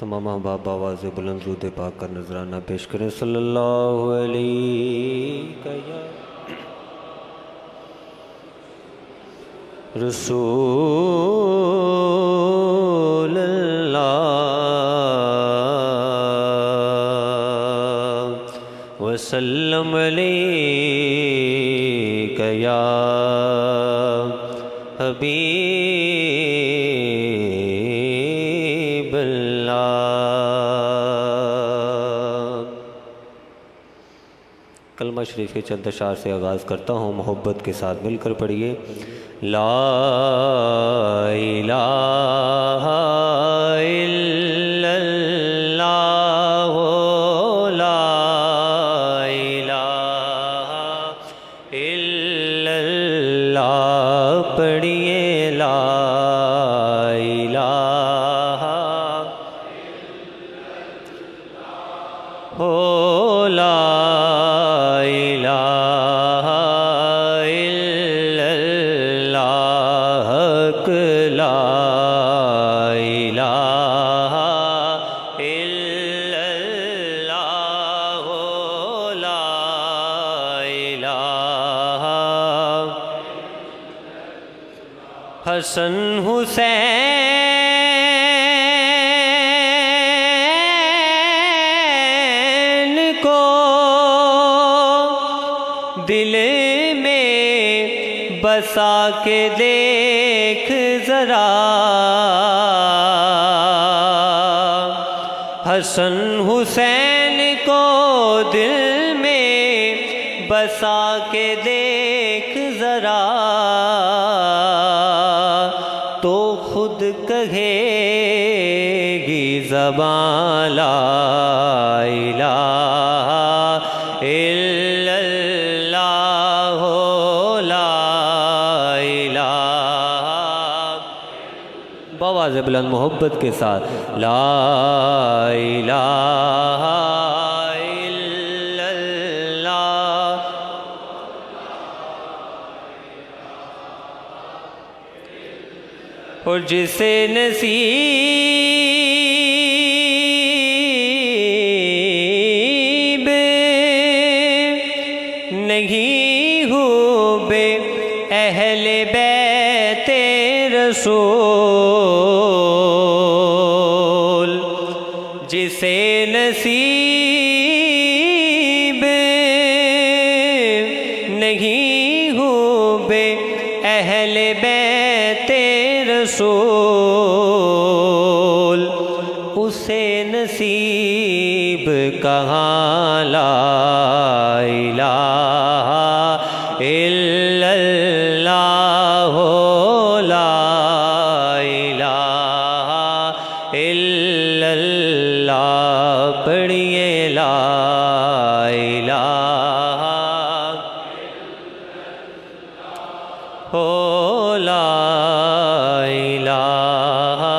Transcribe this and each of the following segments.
तमाम अहबाब आवाज़ बुलंद रूद पाक का नजराना पेश करें सल्लल्लाहु अलैहि रसूल अल्लाह वसल्लम अलैका या हबीब अल्लाह। कलमा शरीफ के चंद अशार से आगाज़ करता हूँ, मोहब्बत के साथ मिलकर पढ़िए। ला इलाहा इल्लल्लाह ला इलाहा इल्लल्लाह पढ़िए। ला इलाहा हो ला हसन हुसैन को दिल में बसा के देख जरा। हसन हुसैन को दिल में बसा के देख जरा, तो खुद कहेगी ज़बान ला इलाहा इल्लल्लाह ला इलाहा। बआवाज़ बुलंद मोहब्बत के साथ ला इलाहा और जिसे नसीब नहीं हुए अहले बैते रसूल, जिसे नसीब नहीं हुए अहले बैते रसूल, उसे नसीब कहाँ ला इलाहा इल्लल्लाह ला इलाहा इल्लल्लाह हो ला इलाहा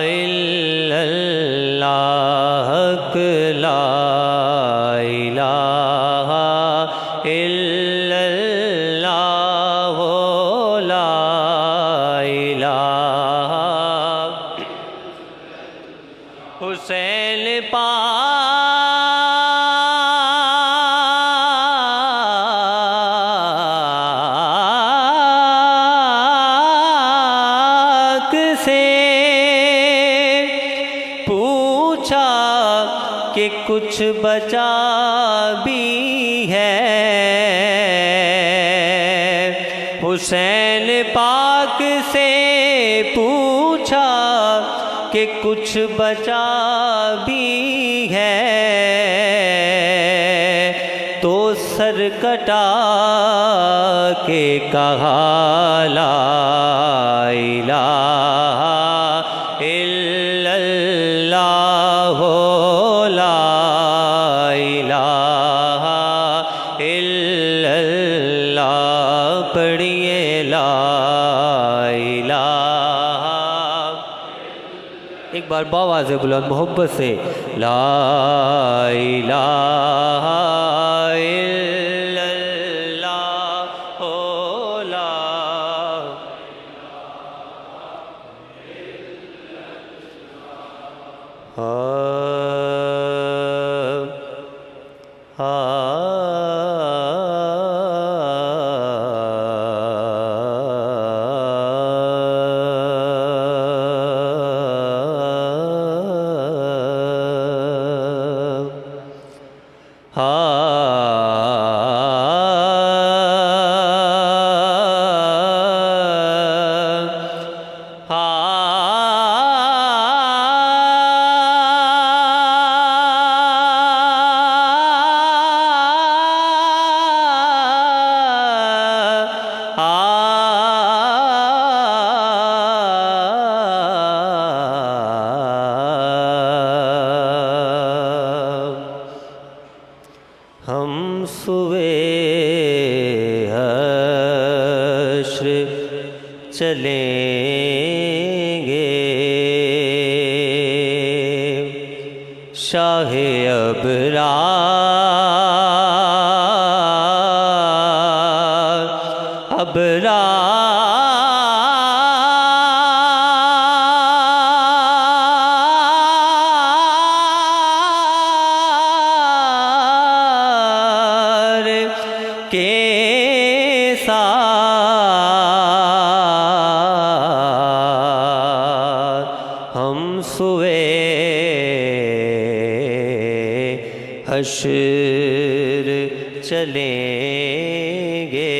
इल्लल्लाह, हक ला इलाहा इल्लल्लाह, हो ला इलाहा। हुसैन पाक से पूछा कि कुछ बचा भी है। हुसैन पाक से पूछा कि कुछ बचा भी है, तो सर कटा के कहा ला इलाहा इल्लल्लाह, हो ला इलाहा इल्लल्लाह, पढ़िए ला इलाहा। एक बार बावाज़ बुलंद मोहब्बत से ला इलाहा इल्लल्लाह, हो ला। हम सुवे हश्र चलेंगे, शाहे अबरार अबरार के साथ हम सुए हश्र चलेंगे,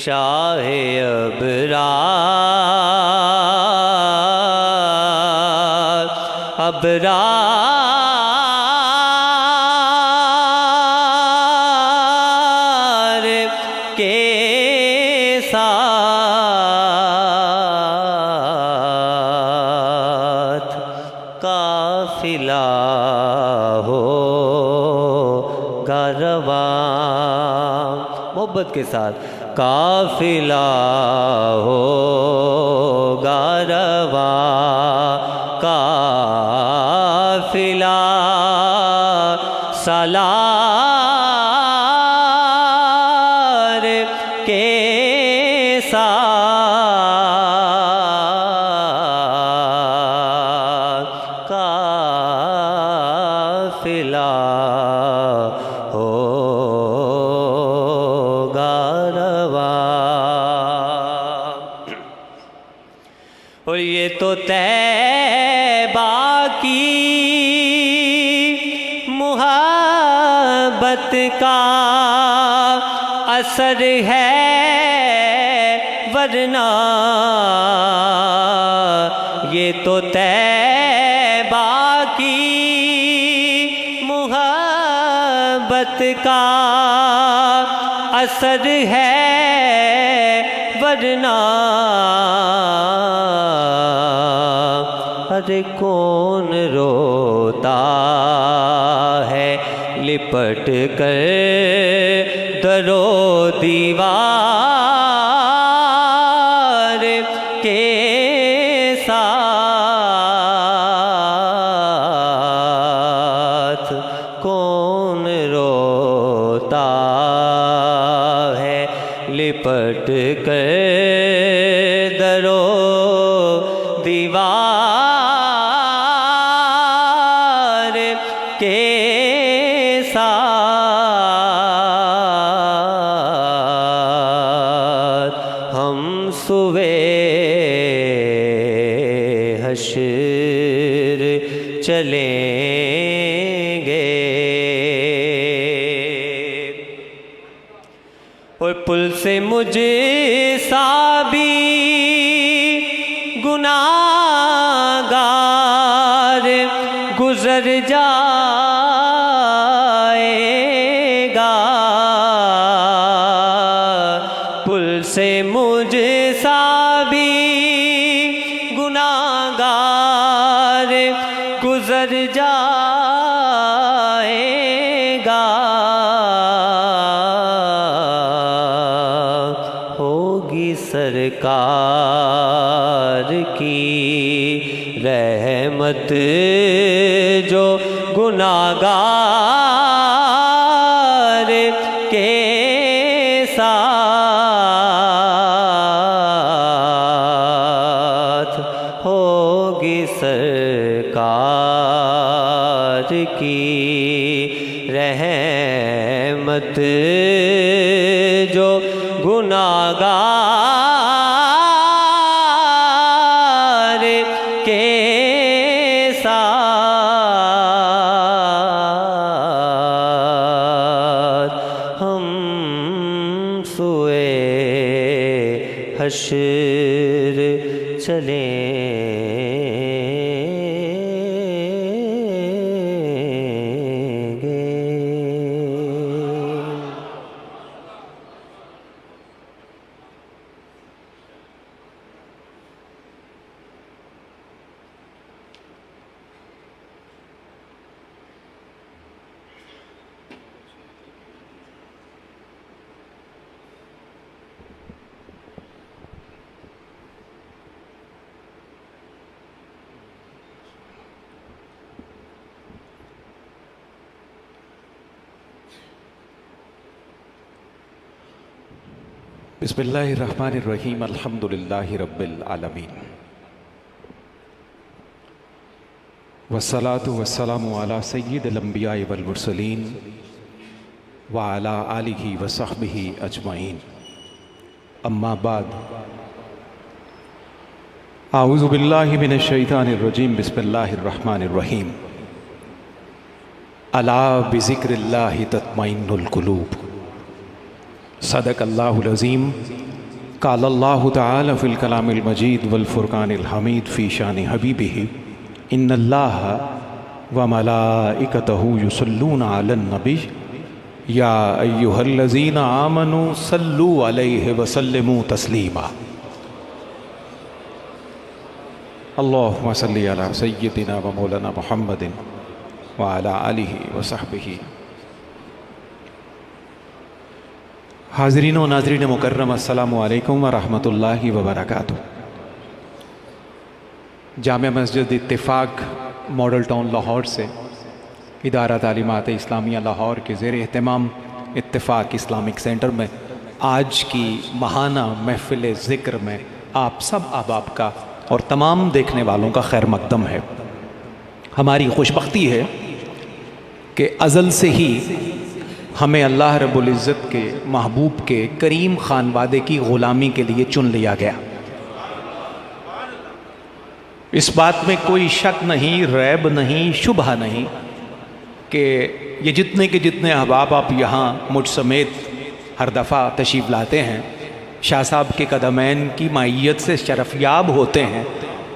शाहे अबरार अबरार के साथ काफिला होगा रवां, मोहब्बत के साथ काफिला होगा रवां, काफिला सालार के साथ काफिला होगा रवां। और ये तो तैबा की मुहब्बत का असर है, वरना ये तो तैबा की मुहब्बत का असर है, वरना अरे कौन रोता है लिपट कर दरो दीवार के साथ कौन रोता है लिपट कर दरो दीवार के साथ हम सुबह हश्र चलेंगे और पुल से मुझे साबी गुनाहगार गुजर जाएगा। पुल से मुझे साबी गुनाहगार गुजर जाएगा। होगी सरकार की रहमत जो गुनाहगार के साथ होगी सरकार की रहमत जो गुनाहगार के साथ हम सुए हश्र चलेंगे। बिस्मिल्लाहिर्रहमानिर्रहीम अल्हम्दुलिल्लाहि रब्बिल आलमीन वस्सलातु वस्सलामु अला सय्यिदिल अंबिया'i वल मुरसलीन व अला आलिहि व सहबिहि अजमईन अम्मा बाद आऊज़ु बिल्लाहि मिनश शैतानिर रजीम बिस्मिल्लाहिर्रहमानिर्रहीम अला बिज़िक्रिल्लाहि तत्मइन्नुल कुलूब सदक़ल्लाहुल अज़ीम क़ालल्लाहु तआला फ़िल कलामिल मजीद वल फ़ुरक़ानिल हमीद फ़ी शानि हबीबिही इन्नल्लाह व मलाइकतहु युसल्लूना अलन नबी या अय्युहल्लज़ीना आमनू सल्लू अलैहि व सल्लिमू तस्लीमा। अल्लाहुम्मा सल्लि अला सय्यिदिना व मौलाना मुहम्मदिन व अला आलिहि व सहबिही। हाज़रीन व नाज़रीन मुकर्रम अस्सलामु अलैकुम व रहमतुल्लाहि व बरकातुहू। जामिया मस्जिद इत्तिफ़ाक़ मॉडल टाउन लाहौर से इदारा तालीमात इस्लामिया लाहौर के ज़ेर एहतमाम इत्तिफ़ाक़ इस्लामिक सेंटर में आज की महाना महफ़िल ज़िक्र में आप सब अहबाब का और तमाम देखने वालों का खैर मक़दम है। हमारी खुशबख्ती है कि अज़ल से ही हमें अल्लाह रब्बुल इज़्ज़त के महबूब के करीम ख़ानवादे की ग़ुलामी के लिए चुन लिया गया। इस बात में कोई शक नहीं, रैब नहीं, शुबहा नहीं कि ये जितने के जितने अहबाब आप यहाँ मुझ समेत हर दफ़ा तशरीफ़ लाते हैं, शाह साहब के कदमैन की माइयत से शरफ़याब होते हैं,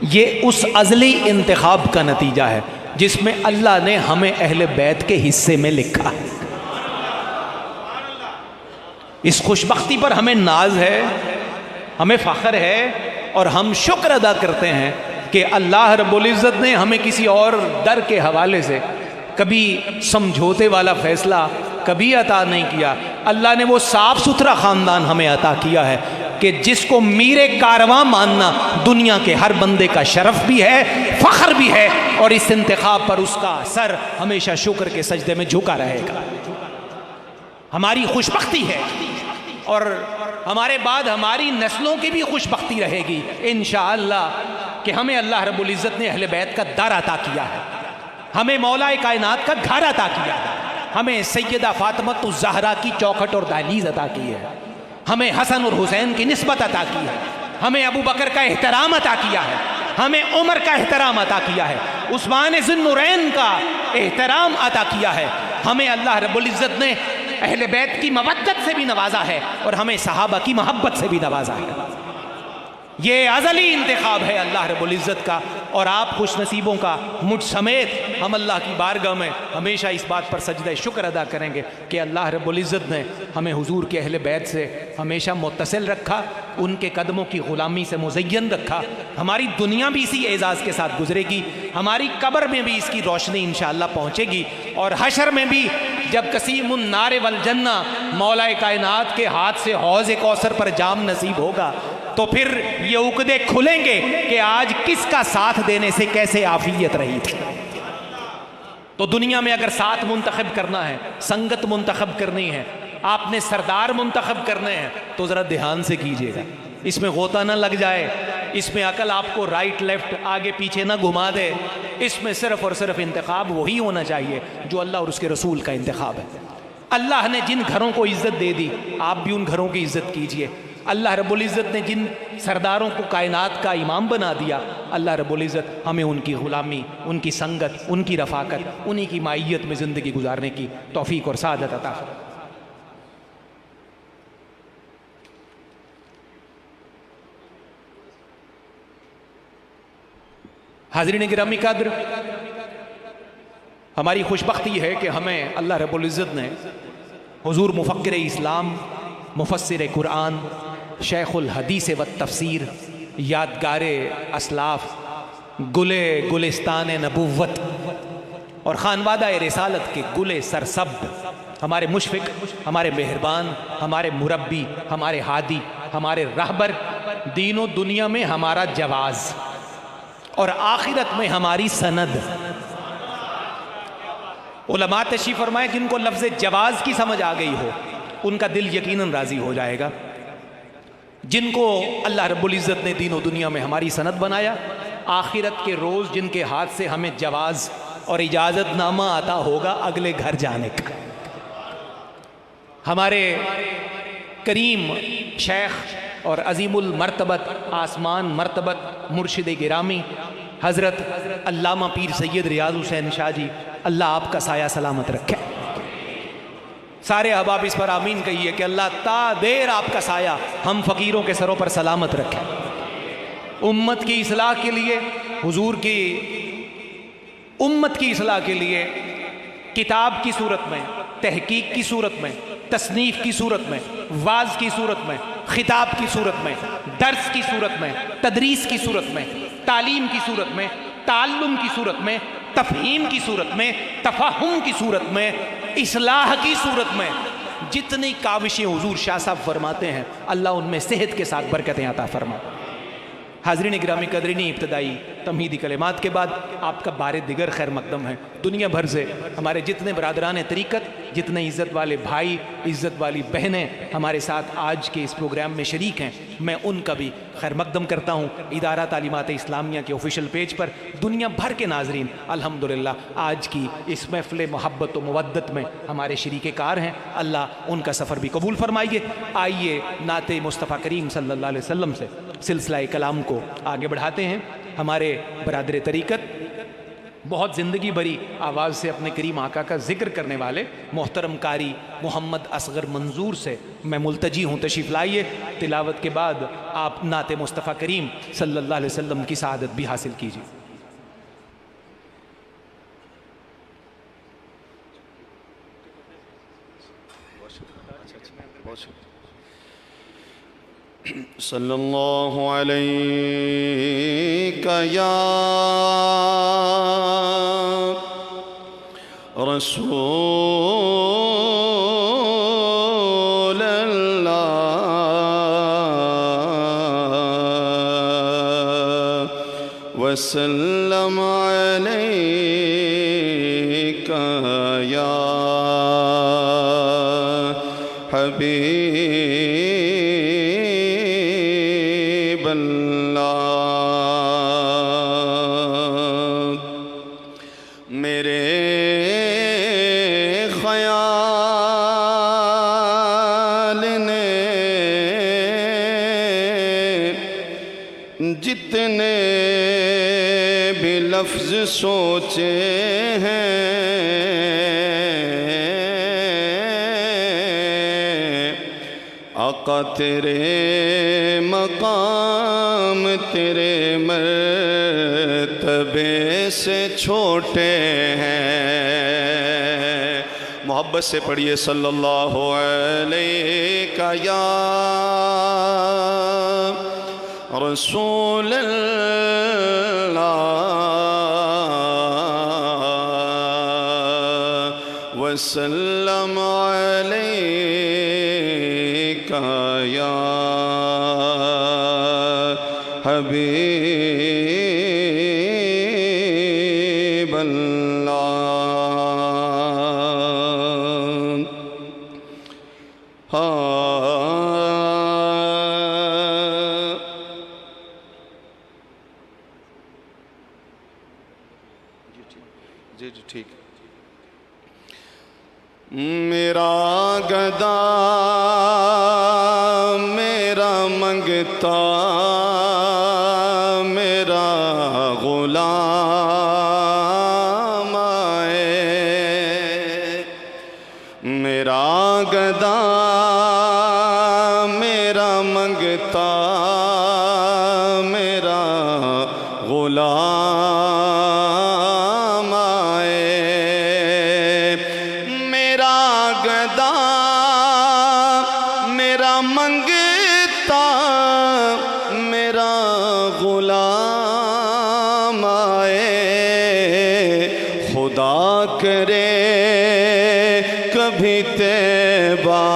ये उस अज़ली इंतखाब का नतीजा है जिसमें अल्लाह ने हमें अहले बैत के हिस्से में लिखा है। इस खुशबख्ती पर हमें नाज है, हमें फ़ख्र है और हम शुक्र अदा करते हैं कि अल्लाह रब्बुल इज़्ज़त ने हमें किसी और दर के हवाले से कभी समझौते वाला फ़ैसला कभी अता नहीं किया, अल्लाह ने वो साफ सुथरा ख़ानदान हमें अता किया है कि जिसको मीरे कारवां मानना दुनिया के हर बंदे का शरफ भी है, फ़ख्र भी है, और इस इंतखाब पर उसका सर हमेशा शुक्र के सजदे में झुका रहेगा। हमारी खुशबख्ती है और हमारे बाद हमारी नस्लों की भी खुशबख्ती रहेगी इंशाअल्लाह कि हमें अल्लाह रब्बुल इज़्ज़त ने अहले बैत का दर अता किया है, हमें मौलाए कायनात का घर अता किया है, हमें सैयदा फातिमतुज़ ज़हरा की चौखट और दहलीज़ अता की है, हमें हसन और हुसैन की निस्बत अता की है, हमें अबू बकर का एहतराम अता किया है, हमें उमर का एहतराम अता किया है, उस्मान ज़ुन्नुरैन का एहतराम अता किया है, हमें अल्लाह रब्बुल इज़्ज़त ने अहले बैत की मवद्दत से भी नवाजा है और हमें सहाबा की मोहब्बत से भी नवाजा है। ये अज़ली इंतखाब है अल्लाह रब्बुल इज़्ज़त का, और आप खुश नसीबों का मुझ समेत हम अल्लाह की बारगाह में हमेशा इस बात पर सजदे शुक्र अदा करेंगे कि अल्लाह रब्बुल इज़्ज़त ने हमें हुजूर के अहले बैत से हमेशा मुत्तसिल रखा, उनके कदमों की ग़ुलामी से मुज़य्यन रखा। हमारी दुनिया भी इसी एज़ाज़ के साथ गुजरेगी, हमारी कब्र में भी इसकी रोशनी इंशाअल्लाह पहुँचेगी, और हशर में भी जब कसीमुन नारे वल जन्ना मौलाए कायनात के हाथ से हौज़ कौसर पर जाम नसीब होगा, तो फिर ये उकदे खुलेंगे कि आज किसका साथ देने से कैसे आफियत रही थी। तो दुनिया में अगर साथ मुंतखब करना है, संगत मुंतखब करनी है, आपने सरदार मुंतखब करने हैं, तो ज़रा ध्यान से कीजिएगा, इसमें गोता ना लग जाए, इसमें अकल आपको राइट लेफ्ट आगे पीछे ना घुमा दे। इसमें सिर्फ और सिर्फ इंतखाब वही होना चाहिए जो अल्लाह और उसके रसूल का इंतखाब है। अल्लाह ने जिन घरों को इज़्ज़त दे दी, आप भी उन घरों की इज़्ज़त कीजिए। अल्लाह रब्बुल इज़्ज़त ने जिन सरदारों को कायनात का इमाम बना दिया, अल्लाह रब्बुल इज़्ज़त हमें उनकी ग़ुलामी, उनकी संगत, उनकी रफ़ाकत, उन्हीं की माइयत में ज़िंदगी गुजारने की तौफ़ीक़ और सादत अता फरमाए। हाज़रीन गिरामी कद्र, हमारी खुशबख्ती है कि हमें अल्लाह रब्बुल इज़्ज़त ने हुज़ूर मुफ़क्किर इस्लाम, मुफ़स्सिर कुरान, शेख़ुल हदीस व तफ़सीर, यादगार असलाफ़, गुले गुलिस्तान नबुव्वत और ख़ानवादा रिसालत के गुले सरसब्द, हमारे मुशफ़िक़, हमारे मेहरबान, हमारे मुरब्बी, हमारे हादी, हमारे रहबर, दीनों दुनिया में हमारा जवाज़ और आखिरत में हमारी सनद। उलमा तशरीफ़ फरमाए जिनको लफ्ज़ जवाज़ की समझ आ गई हो उनका दिल यकीनन राज़ी हो जाएगा। जिनको अल्लाह रब्बुल इज़्ज़त ने दीनों दुनिया में हमारी सनद बनाया, आखिरत के रोज़ जिनके हाथ से हमें जवाज़ और इजाज़तनामा आता होगा अगले घर जाने का। हमारे करीम शेख और अज़ीमुल मर्तबत आसमान मर्तबत मुर्शिद गिरामी हज़रत अल्लामा पीर सैयद रियाज़ हुसैन शाह जी, अल्लाह आपका साया सलामत रखे। सारे अहबाब इस पर आमीन कहिए कि अल्लाह ता देर आपका साया हम फ़कीरों के सरों पर सलामत रखे। उम्मत की इसलाह के लिए, हुजूर की उम्मत की इसलाह के लिए किताब की सूरत में, तहकीक की सूरत में, तसनीफ़ की सूरत में, वाज़ की सूरत में, खिताब की सूरत में, दर्स की सूरत में, तदरीस की सूरत में, तालीम की सूरत में, ताल्लुम की सूरत में, तफ़हीम की सूरत में, तफ़ाहुम की सूरत में, इस्लाह की सूरत में, जितनी काविशें हुजूर शाह साहब फरमाते हैं अल्लाह उनमें सेहत के साथ बरकतें अता फरमाए। हाज़रीन गिरामी कदरीनी, इब्तदाई तमहीदी कलिमात के बाद आपका बारे दिगर खैर मकदम है। दुनिया भर से हमारे जितने बरादरान तरीक़त, जितने इज़्ज़त वाले भाई, इज़्ज़त वाली बहनें हमारे साथ आज के इस प्रोग्राम में शरीक हैं, मैं उनका भी खैर मकदम करता हूँ। इदारा तालीमात इस्लामिया के ऑफिशियल पेज पर दुनिया भर के नाजरीन अल्हम्दुलिल्लाह आज की इस महफ़िल मोहब्बत व मवद्दत में हमारे शरीके कार हैं। अल्लाह उनका सफ़र भी कबूल फरमाइए। आइए नाते मुस्तफ़ा करीम सल्लल्लाहु अलैहि वसल्लम से सिलसिला कलाम को आगे बढ़ाते हैं। हमारे बरादर तरीक़त बहुत ज़िंदगी भरी आवाज़ से अपने करीम आका का ज़िक्र करने वाले मोहतरम कारी मोहम्मद असगर मंजूर से मैं मुल्तजी हूँ, तशरीफ़ लाइए। तिलावत के बाद आप नाते मुस्तफ़ा करीम सल्लल्लाहु अलैहि वसल्लम की सआदत भी हासिल कीजिए। सल्लल्लाहु अलैका या रसूल वसल्लम अलैका या हबीबल्लाह। मेरे ख्याल ने जितने भी लफ्ज़ सोचे हैं, आका तेरे मकाम तेरे मर्तबे से छोटे हैं। मोहब्बत से पढ़िए सल्लल्लाहु अलैका या रसूल अल्लाह वसल्लम अलैका या हबीबल्लाह। जी जी ठीक। मेरा गदा मेरा मंगता मेरा गुलाम आए, मेरा गदा मेरा मंगता मेरा गुलाम आए, मेरा गदा मेरा मंगता मेरा गुलाम आए। खुदा करे कभी तैबा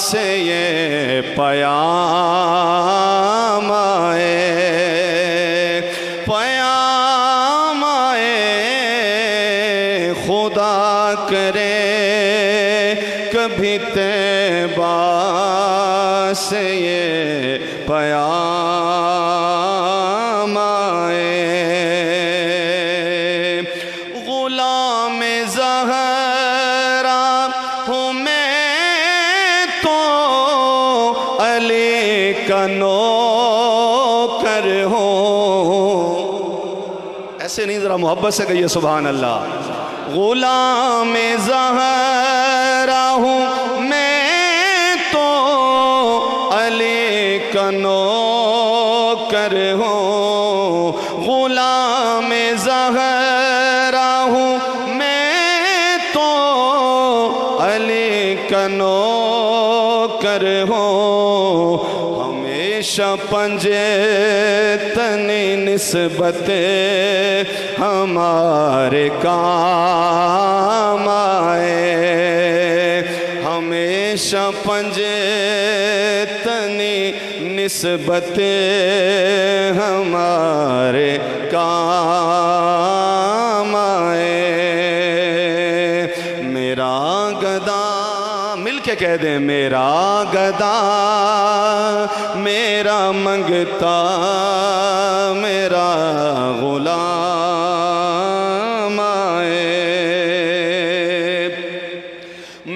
से ये पयाम आए, पयाम आए। खुदा करे कभी तैबा से ये पयाम आए। गुलाम ज़हरा हूँ मैं तो अली का नौकर हूँ। ऐसे नहीं, ज़रा मोहब्बत से कहिए सुभान अल्लाह। गुलाम ज़हरा हूँ मैं तो अली का नौकर हूँ। गुलाम ज़हरा हूँ मैं तो अली का नौकर हूँ। हमेशा पंजे तनी निस्बत हमारे काम आए, हमेशा पंजे तनी निस्बत हमारे काम आए। मेरा गदा मिल के कह दे, मेरा गदा मेरा मंगता मेरा गुलाम आए।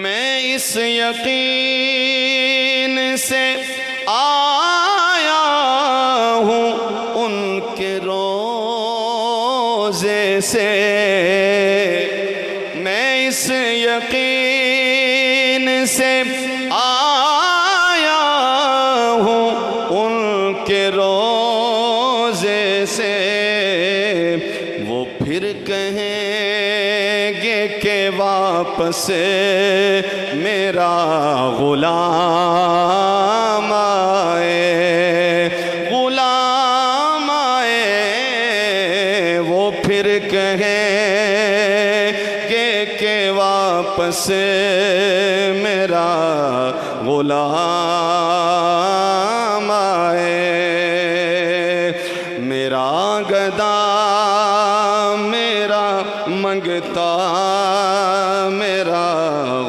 मैं इस यकीन से आया हूँ उनके रोज़े से, मैं इस यकीन से आया हूँ उनके रोज़े से। वो फिर कहेंगे कि वापस मेरा गुलाम आए, गुलाम आए। वो फिर कहेंगे कि वापस मेरा गुलाम गुलाम आए। मेरा गदा मेरा मंगता मेरा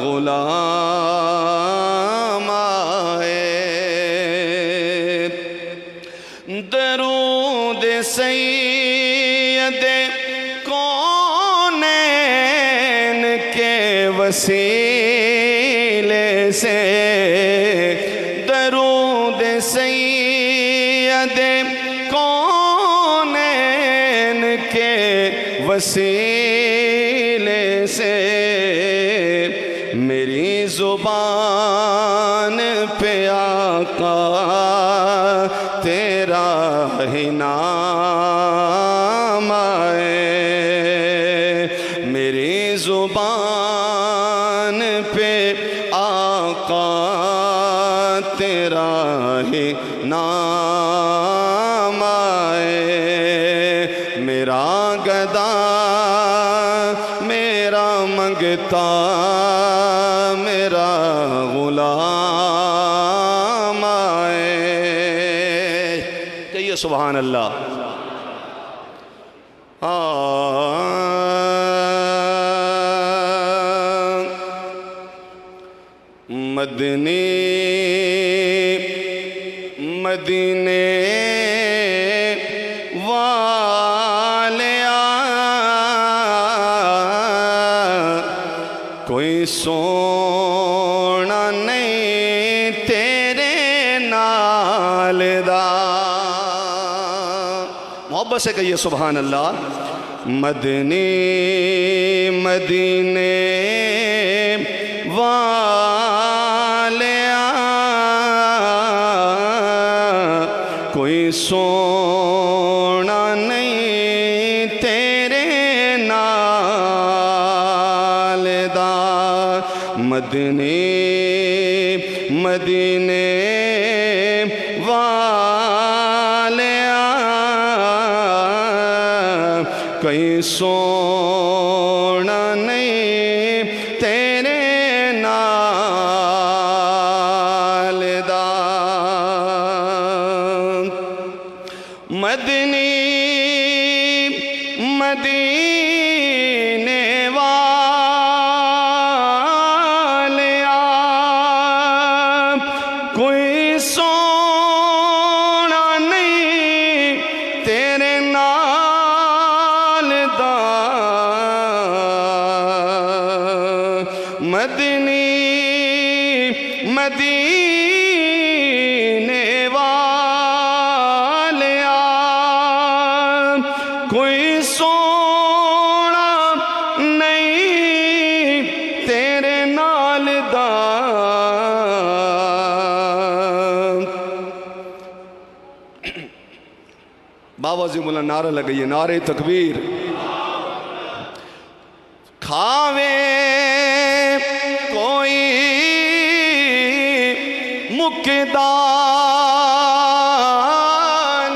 गुलाम आए। दरूद सैयदे कौनैन के वसीले से, दरूद सैयदे कौनैन के वसीले से, मेरी ज़ुबान पे आका तेरा ही नाम आए। मेरी ज़ुबान पे आका तेरा ही नाम आए। मेरा गदा मेरा मंगता मेरा गुलाम आए। कहिए सुभान अल्लाह। मदनी मदीने वालिया कोई सोना नहीं तेरे नाल दा। मोहब्बत से कहिए सुभान अल्लाह। मदनी मदीने वालिया कोई सोना नहीं तेरे नाल दा। मदनी मदीने वालिया कोई सोना नहीं तेरे नाल दा। मदनी मदीने वालिया कोई सोना नहीं तेरे नाल दा। मदनी मदीने वालिया कोई सोना नहीं तेरे नाल दा। बाबा जी मुला नारा लगाइए, नारे तकबीर। खावे कोई मुकदा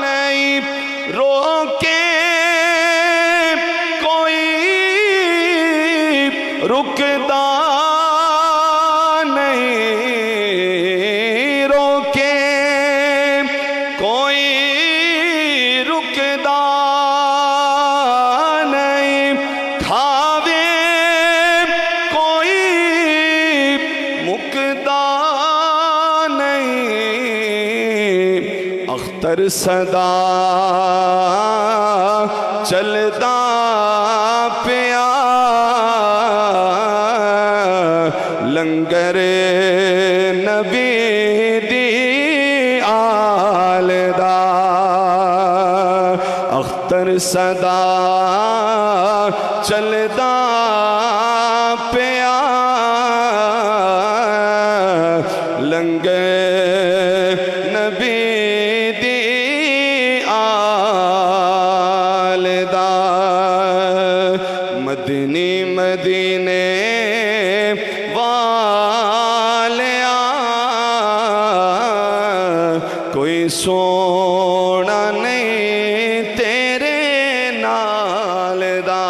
नहीं, रोके कोई रुकदा नहीं, रोके कोई रुकदा नहीं। खावे कोई मुकदा अख्तर सदा चलदा पिया लंगर नबी दी आल दा। अख्तर सदा चलदा पिया लंगर नबी दी आल दा। मदनी मदीने वालिया कोई सोना नहीं तेरे नाल दा।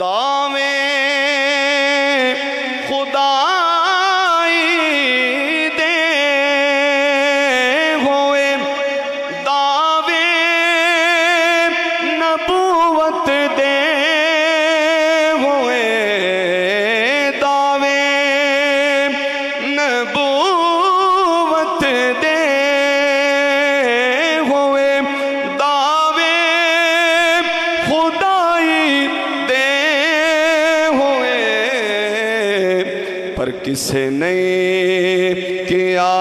दावे पर किसे नहीं किया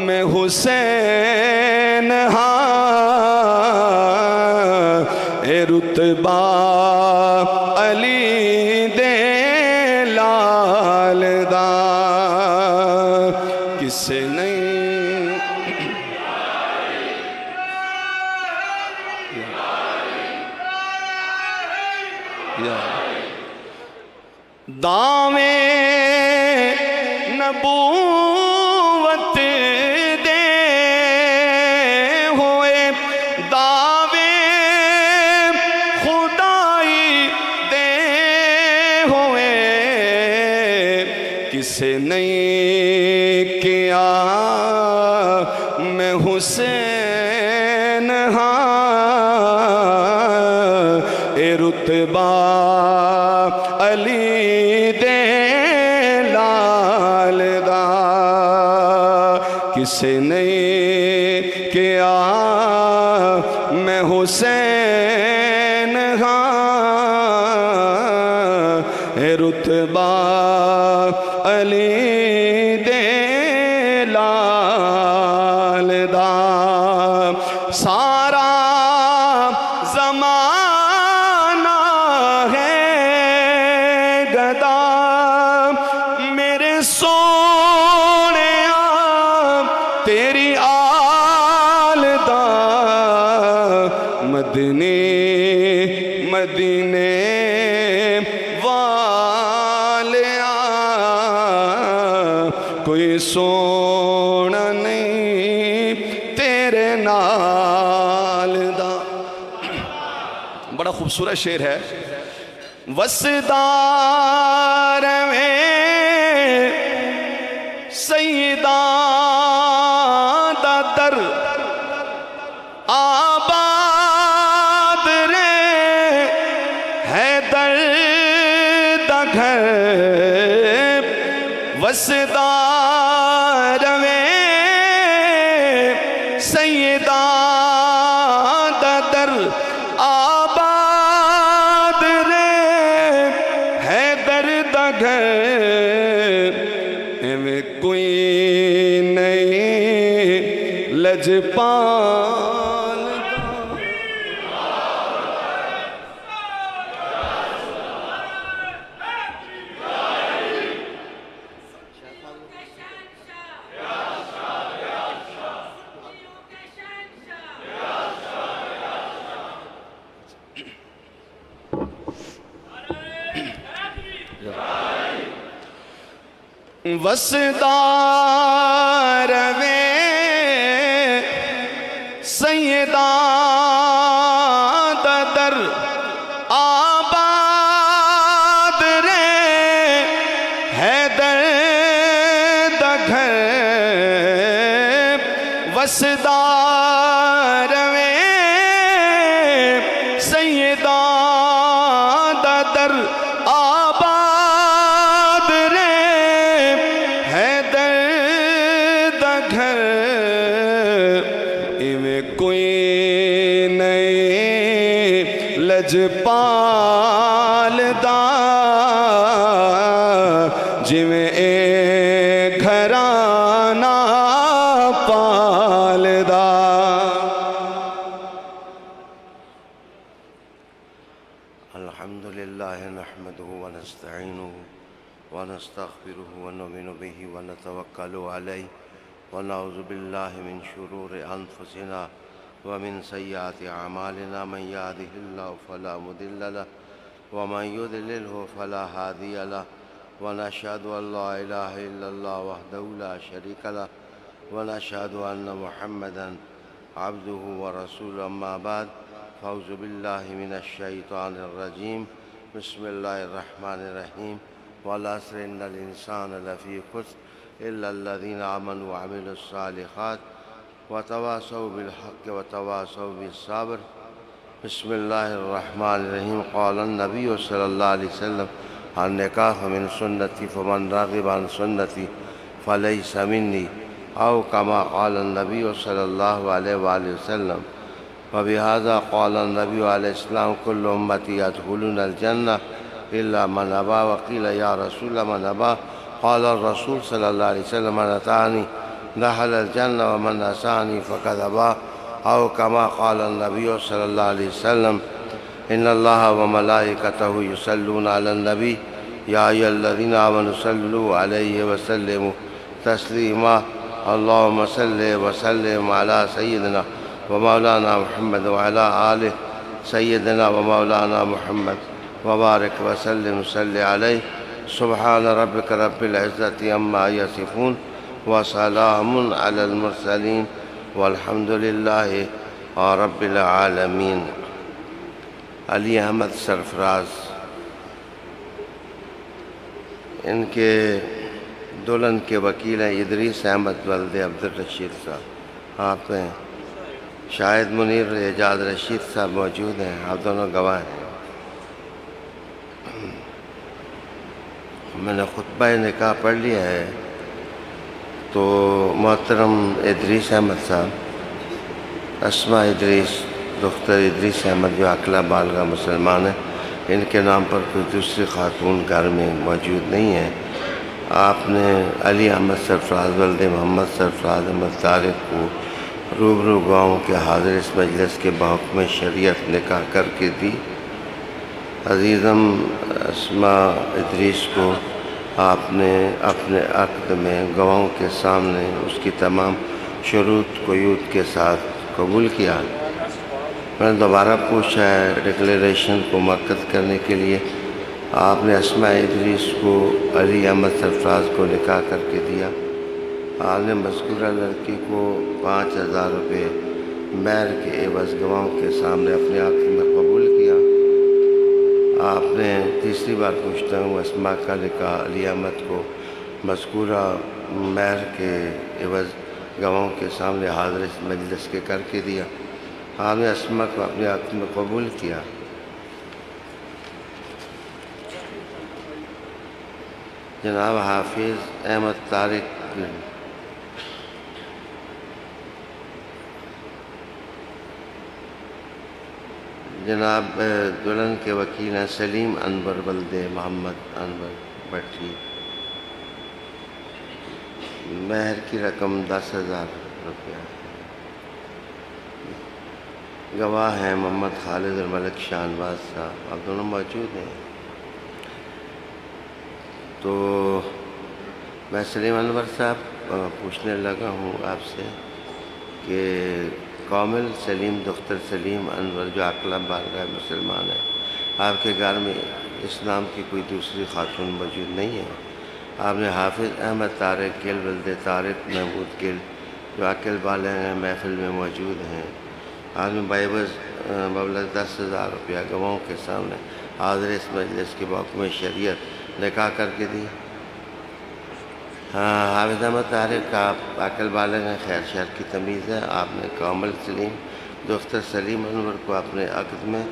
मैं हुसैन हाँ ए रुतबा अली दे लाल दा किसे नहीं दावे नबूवत दे हुए दावे खुदाई दे हुए किसे नहीं किया मैं हुसैन हाँ ए रुतबा अली दे लाल दा किसे नहीं किया मैं हुसैन हाँ ए रुतबा अली दे लाल दा सारा ज़माना है गदा मेरे सोने तेरी आल दा मदने मदीने वालिया कोई सोना नहीं तेरे नाल दा। बड़ा खूबसूरत शेर है। वसदार में सईदा दा दर आबाद रे हैदर दा घर वसदार में सईदा दा दर आबाद रे हैदर दा घर एवें कोई नहीं लजपाल वसदार में सैयदा दर आबाद रे हैदर दा घर वसदार में सैयदा दर आबाद रे हैदर दा घर इवें कोई नहीं लजपाल दा जिवें ए घराना पालदा। अल्हम्दुलिल्लाह नहमदुहु व नस्तईनुहु व नस्तगफिरुहु व नुमिनु बिही व नतवक्कलु अलैहि व नऊज़ु बिल्लाहि मिन शुरूरि अनफुसिना व मिन सय्यिआति अमालिना मन यहदिहिल्लाहु फला मुदिल्ल लहु व मन युद्लिलहु फला हादिय लहु व नशहदु अन ला इलाहा इल्लल्लाह वहदहु ला शरीका लहु व नशहदु अन्न मुहम्मदन अब्दुहु व रसूलुहु अम्मा बाद फ़अऊज़ु बिल्लाहि मिनश शैतानिर रजीम बिस्मिल्लाहिर रहमानिर रहीम वल अस्र इन्नल इंसान लफ़ी खुस्र इल्लल्लज़ीना आमनु व अमिलुस सालिहात व तवासौ बिल हक़्क़ व तवासौ बिस सब्र। बिस्मिल्लाहिर रहमानिर रहीम क़ाला नबी सल्लल्लाहु अलैहि वसल्लम अन निकाह मिन सुन्नती फमन राग़िब अन सुन्नती फ़लैसा मिन्नी औ कमा क़ाला नबी सल्लल्लाहु अलैहि वसल्लम वबिहाज़ा क़ाला नबी अलैहिस्सलाम कुल्लु उम्मती यदख़ुलूनल जन्नह इल्ला मन अबा वकील या रसूल मन अबा क़ाल रसूल सल्लल्लाहु अलैहि वसल्लम मन अतानी दखल जन्नह व मन असानी फ़क़द अबा औ कमा क़ाल नबी सल्लल्लाहु अलैहि वसल्लम इन्नल्लाह व मलाइकतहु युसल्लूना अलन नबी या अय्युहल्लज़ीना आमनू सल्लू अलैहि व सल्लिमू तस्लीमा अल्लाहुम्मा सल्लि व सल्लिम अला सय्यिदिना व मौलाना मुहम्मद व अला आलि सय्यिदिना व मौलाना मुहम्मद व बारिक व सल्लिम सल्लि अलैहि सुब्हान रब्बिक रब्बिल इज़्ज़ति अम्मा यसिफून व सलामुन अलल मुरसलीन वल्हम्दुलिल्लाहि रब्बिल आलमीन। अली अहमद सरफराज, इनके दुल्हन के वकील हैं इदरीस अहमद वल्द अब्दुल रशीद साहब। आप हैं शाहिद मुनीर एजाज रशीद साहब मौजूद हैं, आप दोनों गवाह हैं। मैंने खुतबा निकाह पढ़ लिया है, तो मोहतरम इदरीस अहमद साहब, अस्मा इदरीस दुख्तर इदरीस अहमद जो अकला बालगा मुसलमान है, इनके नाम पर कोई दूसरी खातून घर में मौजूद नहीं है। आपने अली अहमद सरफराज वल्द मोहम्मद सरफराज अहमद तारिक को रूबरू गाँव के हाजिर इस मजलिस के बहुक्म शरीयत निकाह करके दी। अज़ीज़म अस्मा इदरीस को आपने अपने अक़्द में गवाहों के सामने उसकी तमाम शुरूत क़ुयूद के साथ कबूल किया। मैंने दोबारा पूछा है डिक्लेरेशन को मुअक्कद करने के लिए। आपने अस्मा इदरीस को अली अहमद सरफराज को निकाह करके दिया। आपने मज़कूरा लड़की को 5000 रुपये महर के एवज़ गवाहों के सामने अपने अक़्द में कबूल किया। आपने तीसरी बार पूछता हूँ, अस्मा का निकाह अली अहमद को मज़कूरा महर के एवज़ गवाहों के सामने हाज़िर इस मजलिस के करके दिया। आपने अस्मा को अपने अक़्द में कबूल किया। जनाब हाफिज़ अहमद तारिक, जनाब दुल्हन के वकील हैं सलीम अनवर वल्दे मोहम्मद अनवर भट्टी। महर की रकम 10,000 रुपया। गवाह हैं मोहम्मद खालिद और मलिक शाहनवाज साहब, आप दोनों मौजूद हैं। तो मैं सलीम अनवर साहब पूछने लगा हूँ आपसे कि कामिल सलीम दुख्तर सलीम अनवर जो अकला बालगा मुसलमान है, आपके घर में इस नाम की कोई दूसरी खातून मौजूद नहीं है। आपने हाफिज़ अहमद तारिक गिल वल्द तारिक महमूद गिल जो अकल बाले हैं महफिल में मौजूद हैं। आपने बाइबज़ मबलग़ 10,000 रुपया गवाहों के सामने हाज़िर इस मजलिस के बहुक्म शरीयत निकाह करके दी। हाँ, हाफिज़ अहमद तारिक का अकल बालिग़ हैं, खैर शर की तमीज़ है। आपने कामिल सलीम दुख्तर सलीम अनवर को अपने अक़द में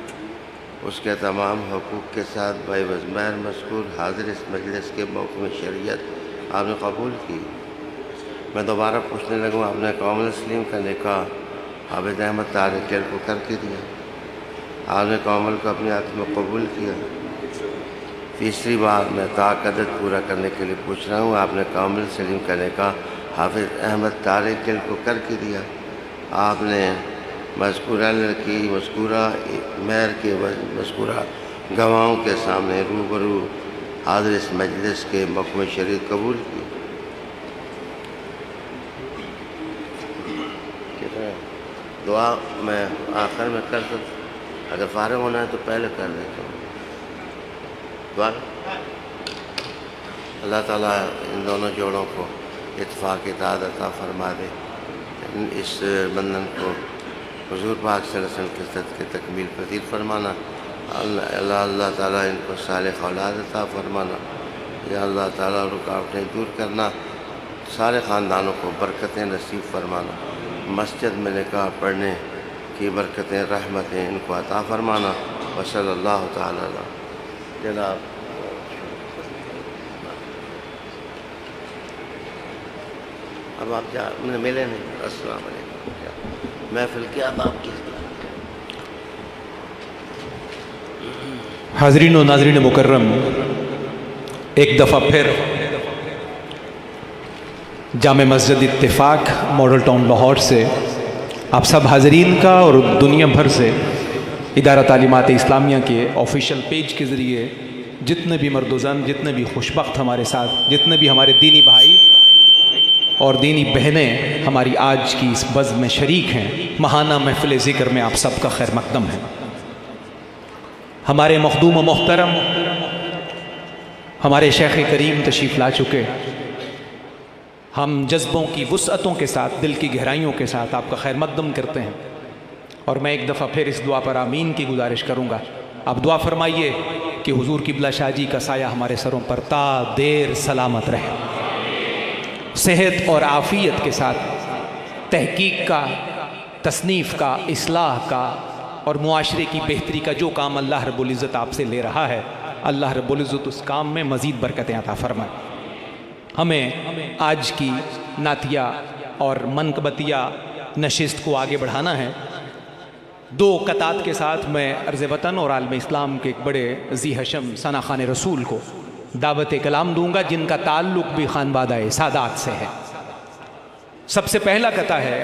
उसके तमाम हुकूक़ के साथ बाइबज़ महर मज़कूर हाज़िर इस मजलिस के बहुक्म शरीयत आपने कबूल की। मैं दोबारा पूछने लगूँ, आपने कामिल सलीम का निकाह हाफिज़ अहमद तारिक को करके दिया। आपने कामिल को अपने अक़द में कबूल किया। तीसरी बार मैं ताक़दत पूरा करने के लिए पूछ रहा हूँ, आपने कामिल सलीम का निकाह हाफिज़ अहमद तारिक को करके दिया। आपने मज़कूरा लड़की मज़कूरा महर के मज़कूरा गवाहों के सामने रूबरू हाज़िर इस मजलिस के मक़म शरीयत कबूल की। दुआ मैं आखिर में कर सकता, अगर फ़ारिग़ होना है तो पहले कर देता हूँ। दुआ अल्लाह ताला इन दोनों जोड़ों को इत्फ़ाक़ इत्तेहाद अता फरमा दे। इस बंधन को हुज़ूर पाक सल्लल्लाहु अलैहि वसल्लम के सदक़े तकमील पज़ीर फरमाना। अल्लाह ताला इनको सालिह औलाद अता फरमाना। या अल्लाह ताला रुकावटें दूर करना, सारे ख़ानदानों को बरकतें नसीब फरमाना। मस्जिद में निकाह पढ़ने की बरकतें रहमतें इनको अता फरमाना। व सल्लल्लाहु तआला अलैहि जनाब अब आप जा मिले नहीं। अस्सलाम वालेकुम। महफिल की अब आपकी हाज़रीन व नाज़रीन मुकर्रम, एक दफ़ा फिर जामे मस्जिद इत्तेफाक मॉडल टाउन लाहौर से आप सब हाज़रीन का और दुनिया भर से इदारा तालीमात इस्लामिया के ऑफिशियल पेज के ज़रिए जितने भी मर्दोज़न, जितने भी खुशबख्त हमारे साथ, जितने भी हमारे दीनी भाई और दीनी बहनें हमारी आज की इस बज़्म में शरीक हैं, महाना महफ़िल ज़िक्र में आप सबका खैर मक़दम है। हमारे मखदूम व मोहतरम हमारे शेख़ करीम तशरीफ़ ला चुके, हम जज्बों की वुसअतों के साथ, दिल की गहराइयों के साथ आपका खैर मक़दम करते हैं। और मैं एक दफ़ा फिर इस दुआ पर आमीन की गुजारिश करूँगा। आप दुआ फरमाइए कि हुजूर क़िबला शाह जी का साया हमारे सरों पर ता देर सलामत रहे, सेहत और आफ़ियत के साथ तहकीक का, तसनीफ़ का, इस्लाह का और मुआशरे की बेहतरी का जो काम अल्लाह रब्बुल इज़्ज़त आपसे ले रहा है, अल्लाह रब्बुल इज़्ज़त उस काम में मज़ीद बरकतें अता फरमाए। हमें आज की नातिया और मनकबतिया नशिस्त को आगे बढ़ाना है। दो कतात के साथ मैं अर्ज़ वतन और आलम इस्लाम के एक बड़े ज़ी हशम सना खान रसूल को दावत कलाम दूंगा, जिनका ताल्लुक़ भी खानबादा सादात से है। सबसे पहला कता है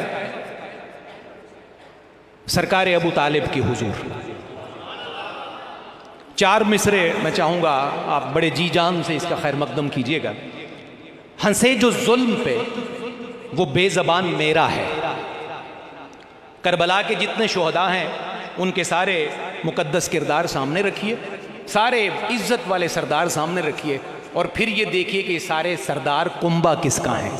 सरकार अबू तालिब की हुजूर। 4 मिसरे मैं चाहूँगा आप बड़े जी जान से इसका खैर मक़दम कीजिएगा। हंसे जो जुल्म पे वो बेज़बान मेरा है। करबला के जितने शोहदा हैं उनके सारे मुक़द्दस किरदार सामने रखिए, सारे इज़्ज़त वाले सरदार सामने रखिए और फिर ये देखिए कि सारे सरदार कुंबा किसका हैं।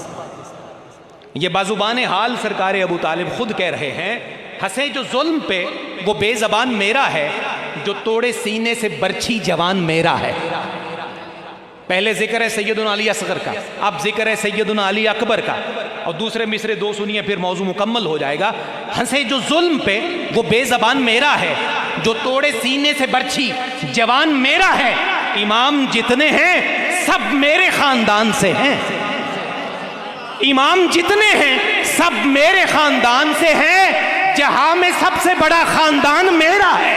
ये बाजुबान हाल सरकार अबू तालिब खुद कह रहे हैं, हंसे जो जुल्म पे वो बेज़बान मेरा है, जो तोड़े सीने से बर्छी जवान मेरा है। पहले जिक्र है सैयदुना अली असगर का, अब जिक्र है सैयदुना अली अकबर का, और दूसरे मिसरे 2 सुनिए फिर मौजू मुकम्मल हो जाएगा। हंसे जो जुल्म पे वो बेज़बान मेरा है, जो तोड़े सीने से बर्छी जवान मेरा है। इमाम जितने हैं सब मेरे ख़ानदान से हैं, इमाम जितने हैं सब मेरे ख़ानदान से हैं। जहां में सबसे बड़ा ख़ानदान मेरा है।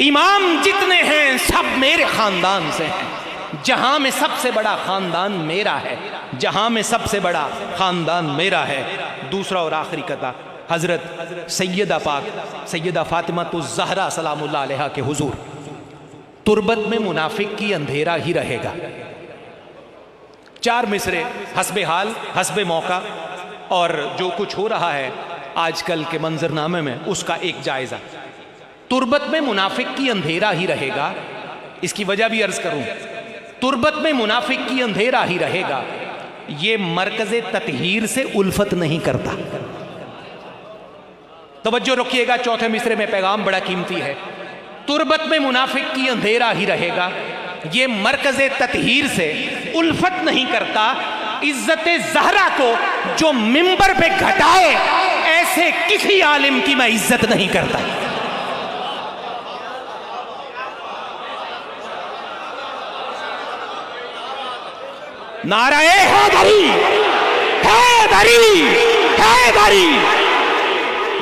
इमाम जितने हैं सब मेरे ख़ानदान से हैं, जहां में सबसे बड़ा ख़ानदान मेरा है, जहां में सबसे बड़ा ख़ानदान मेरा है। दूसरा और आखिरी कथा हज़रत सैयदा पाक सैयदा फ़ातिमा ज़हरा सलामुल्लाह अलैहा के हुजूर। तुर्बत में मुनाफिक की अंधेरा ही रहेगा। 4 मिसरे हस्बे हाल, हस्बे मौका और जो कुछ हो रहा है आजकल के मंजरनामे में, उसका एक जायज़ा। तुर्बत में मुनाफिक की अंधेरा ही रहेगा। इसकी वजह भी अर्ज करूं, तुर्बत में मुनाफिक की अंधेरा ही रहेगा, ये मरकज़े ततहीर से उल्फत नहीं करता। तवज्जो रखिएगा, चौथे मिसरे में पैगाम बड़ा कीमती है। तुर्बत में मुनाफिक की अंधेरा ही रहेगा, ये मरकज़े ततहीर से उल्फत नहीं करता। इज्जत ज़हरा को जो मिंबर पे घटाए, ऐसे किसी आलिम की मैं इज्जत नहीं करता। नाराए हैदरी, हैदरी, हैदरी।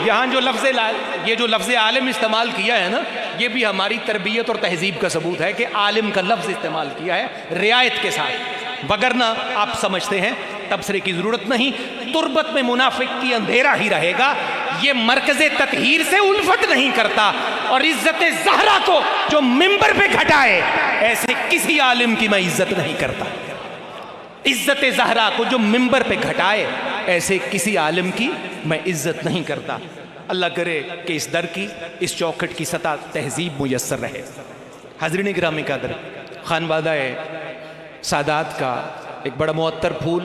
यहाँ ये जो लफ्ज़ आलिम इस्तेमाल किया है ना, ये भी हमारी तरबियत और तहजीब का सबूत है कि आलिम का लफ्ज़ इस्तेमाल किया है रियायत के साथ, वगरना आप समझते हैं तबसरे की ज़रूरत नहीं। तुर्बत में मुनाफिक की अंधेरा ही रहेगा, ये मरकज़े ततहीर से उल्फत नहीं करता। और इज़्ज़त ज़हरा को जो मिंबर पे घटाए, ऐसे किसी आलिम की मैं इज़्ज़त नहीं करता। इज़्ज़त ज़हरा को जो मिंबर पे घटाए, ऐसे किसी आलिम की मैं इज़्ज़त नहीं करता। अल्लाह करे कि इस दर की, इस चौखट की सतह तहजीब मुयस्सर रहे। हाज़रीन गिरामी कादर, खानवादा सादात का एक बड़ा मुअत्तर फूल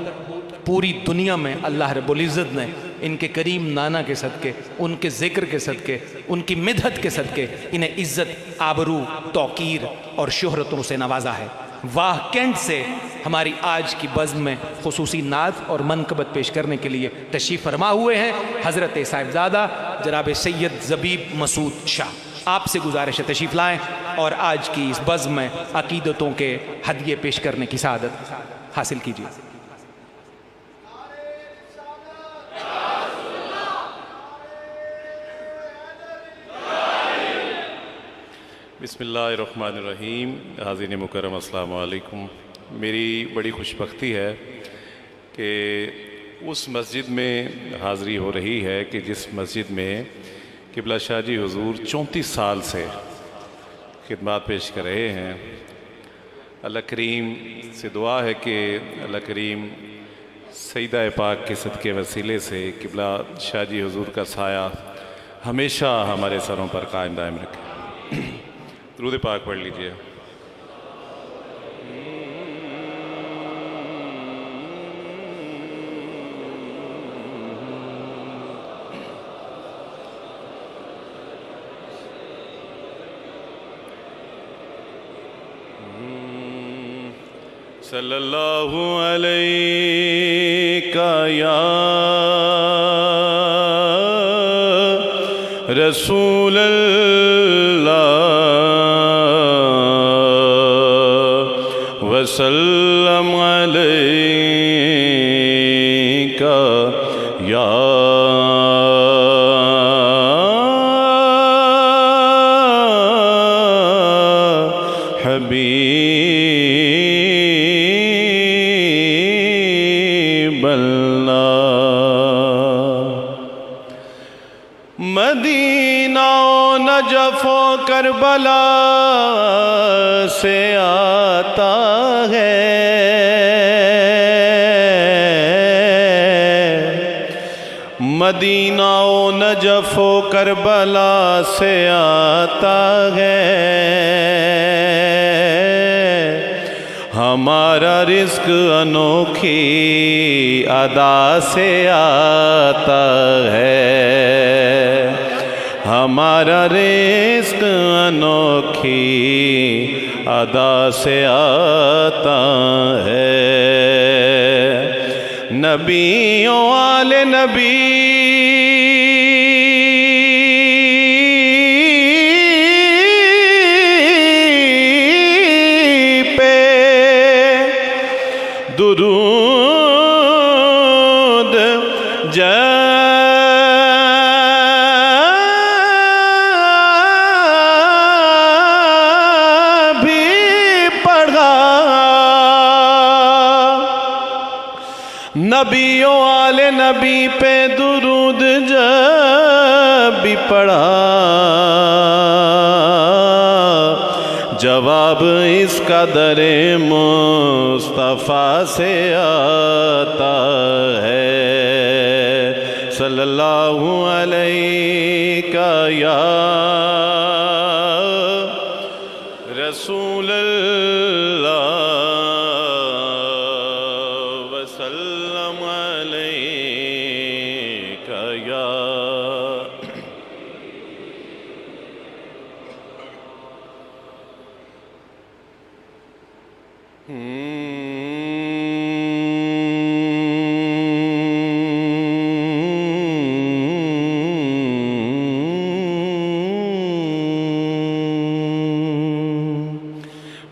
पूरी दुनिया में अल्लाह रब्बुल इज़्ज़त ने इनके करीम नाना के सदके, उनके ज़िक्र के सदके, उनकी मिदहत के सदके इन्हें इज़्ज़त, आबरू, तौकीर और शोहरतों से नवाजा है। वाह कैंट से हमारी आज की बज़्म में खुसूसी नात और मनकबत पेश करने के लिए तशरीफ़ फरमा हुए हैं हज़रत साहिबज़ादा जनाब सैयद ज़बीब मसूद शाह। आपसे गुजारिश है तशरीफ़ लाएँ और आज की इस बज़्म में अक़ीदतों के हदिये पेश करने की सआदत हासिल कीजिए। बिस्मिल्लाहिर्रहमानिर्रहीम। हाज़रीन मुकर्रम अस्सलाम वालेकुम। मेरी बड़ी खुशबख्ती है कि उस मस्जिद में हाज़री हो रही है कि जिस मस्जिद में क़िबला शाह जी हुज़ूर 34 साल से खिदमत पेश कर रहे हैं। अल्लाह करीम से दुआ है कि अल्लाह करीम सईदा पाक के सदक़े वसीले से क़िबला शाह जी हुज़ूर का साया हमेशा हमारे सरों पर कायम दायम रखे। दुरूद पाक पढ़ लीजिए। सल्लल्लाहु अलैका या रसूल अल्लाह वसल्लम अलैका या हबीब अल्लाह। मदीना नजफ़ करबला से आता है, मदीना नजफ़ करबला से आता है। हमारा रिज़्क़ अनोखी अदा से आता है, हमारा रिज़्क़ अनोखी अदा से आता है। नबियों वाले नबी पे दुरूद भी पढ़ा, नबियों वाले नबी पे दुरूद जब भी पढ़ा, जवाब इसका दरे मुस्तफ़ा से आता है। सल्लल्लाहु अलैका या रसूल अल्लाह वसल्लम अलैका या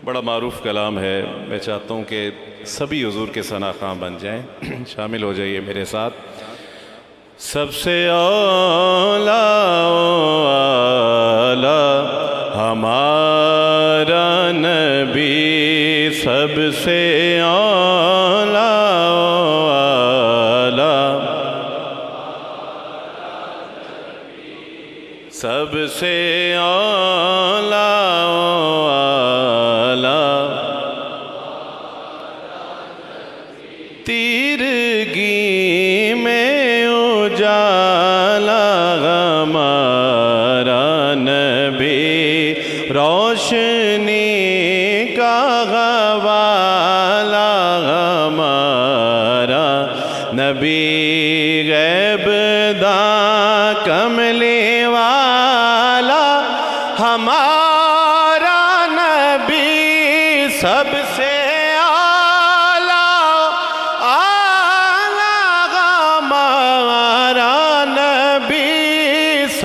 बड़ा मारूफ कलाम है। मैं चाहता हूँ कि सभी हुजूर के सनाख़ां बन जाएं। शामिल हो जाइए मेरे साथ। सबसे औला हमारा नबी, सबसे औला सबसे औला तीरगी में उजाला हमारा नबी, रोशनी का हवाला हमारा नबी, गैबदा कमली वाला हमारा नबी, सबसे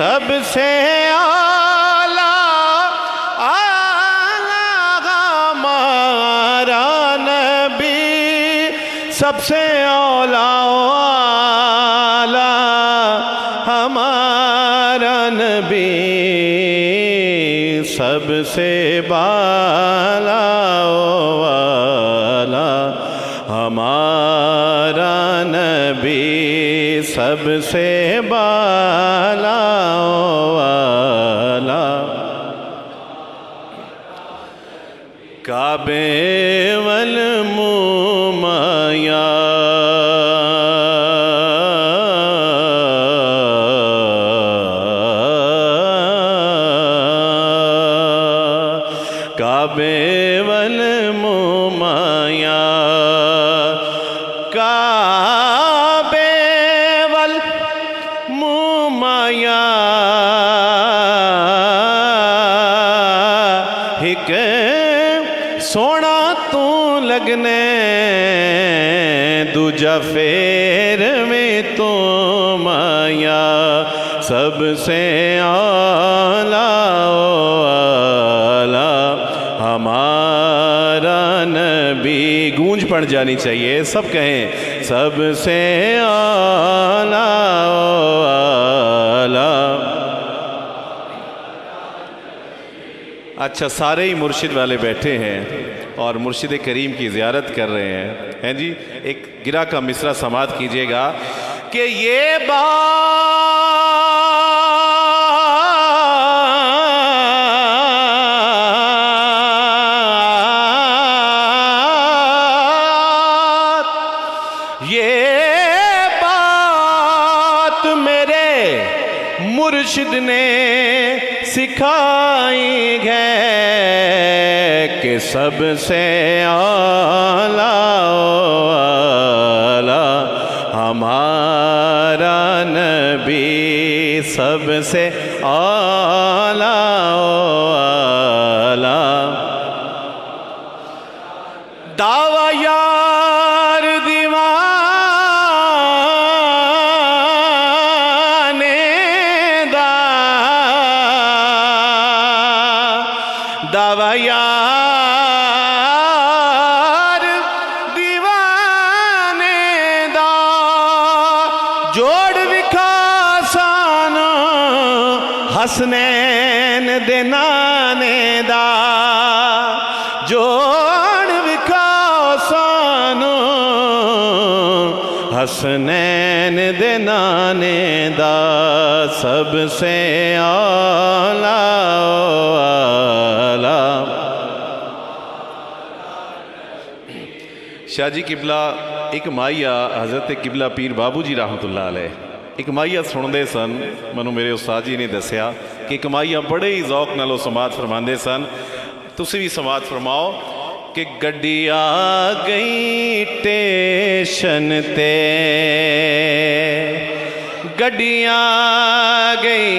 सबसे आला हमारा नबी, सबसे औला हमारा नबी, सबसे बाला ओ वाला, हमारा नबी सबसे बाला ओ वाला। काबे वल मुमाया काबे वल मुमाया, काबे वल मुमाया, हिक सोना तू लगने, दूजा फेर में तो माया, सबसे आला ओ आला, हमारा नबी। गूंज पड़ जानी चाहिए, सब कहें सबसे आला ओ आला। अच्छा, सारे ही मुर्शिद वाले बैठे हैं और मुर्शिद करीम की ज़ियारत कर रहे हैं जी। एक गिरा का मिसरा समात कीजिएगा कि ये बात मेरे मुर्शिद ने सिखाई है कि सबसे आला ओ आला, हमारा नबी सबसे आला ओ आला। दावा यार दीवाने दा, दावा यार दीवाने दा, जोड़ विखा सानो हसनैन दे नाने दा, जोड़ विखा सानो हसनैन दे नाने दा, सबसे आला ओ आला। शाह जी किबला एक माइया हज़रत किबला पीर बाबू जी रहमतुल्लाह अलैह एक माइया सुनते सन। मैनू मेरे उस्ताद जी ने दसिया कि एक माइया बड़े ही ज़ौक नाल समात फरमाते सन। तुसी भी समात फरमाओ कि गड्डी आ गई स्टेशन ते, गड्डी आ गई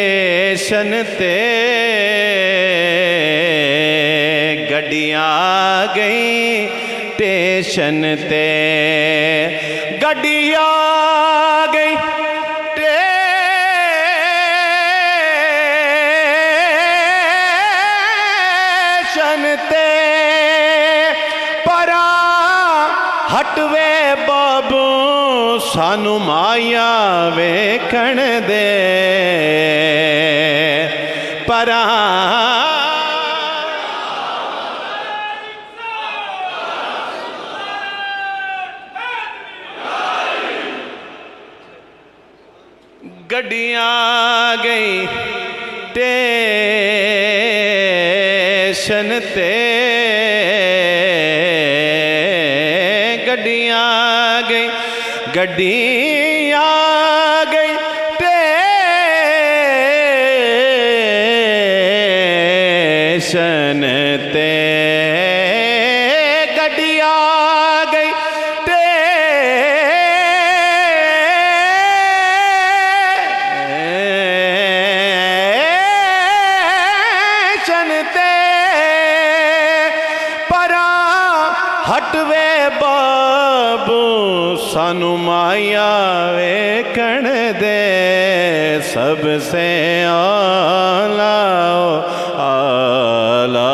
स्टेशन ते, गड्डी आ गई स्टेशन ते, गड्डी आ गई स्टेशन ते, परा हटवे बाबू सानू माया वेखण दे, परा गड्डियां गई स्टेशन ते, गड्डियां गई, गड्डियां गई स्टेशन ते, गड्डियां गई हटवे बाबू सानू माया वेखण दे, सबसे आला आला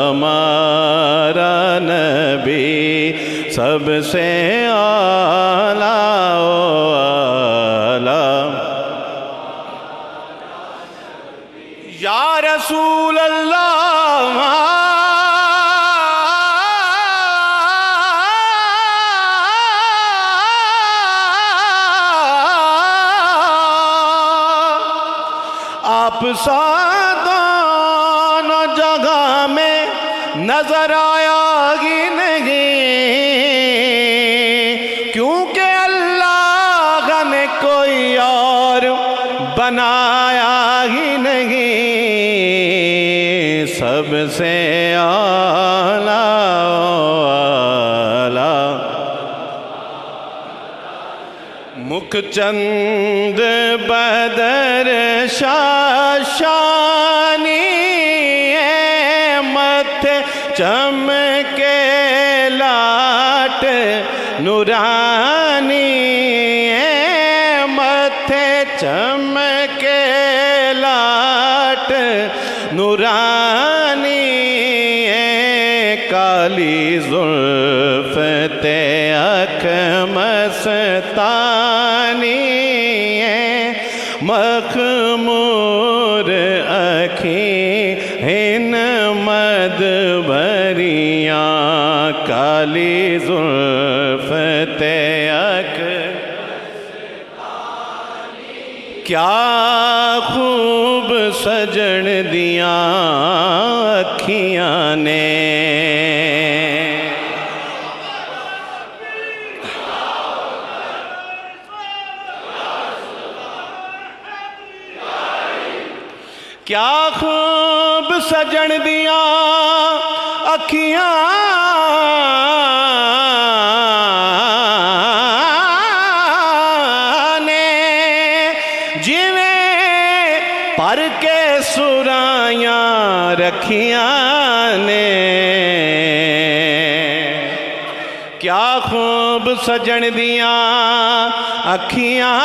हमारा नबी, सबसे आला आला। सा दोनों जगह में नजर आया ही नहीं, क्योंकि अल्लाह ने कोई और बनाया ही नहीं। सबसे आला मुख चंद बदर शाशानी मथे चमके लाट नूरानी मथे चमके लाट नूरानी काली जुल्फ ते अख मस्तानी मखमूर अखी हिन मद भरियाँ काली जुल्फ ते अख क्या खूब सजन दिया अखियाँ ने। क्या खूब सजन दिया अखियाँ ने, जिवें पर के सुरायां रखियाँ ने। क्या खूब सजन दिया अखियाँ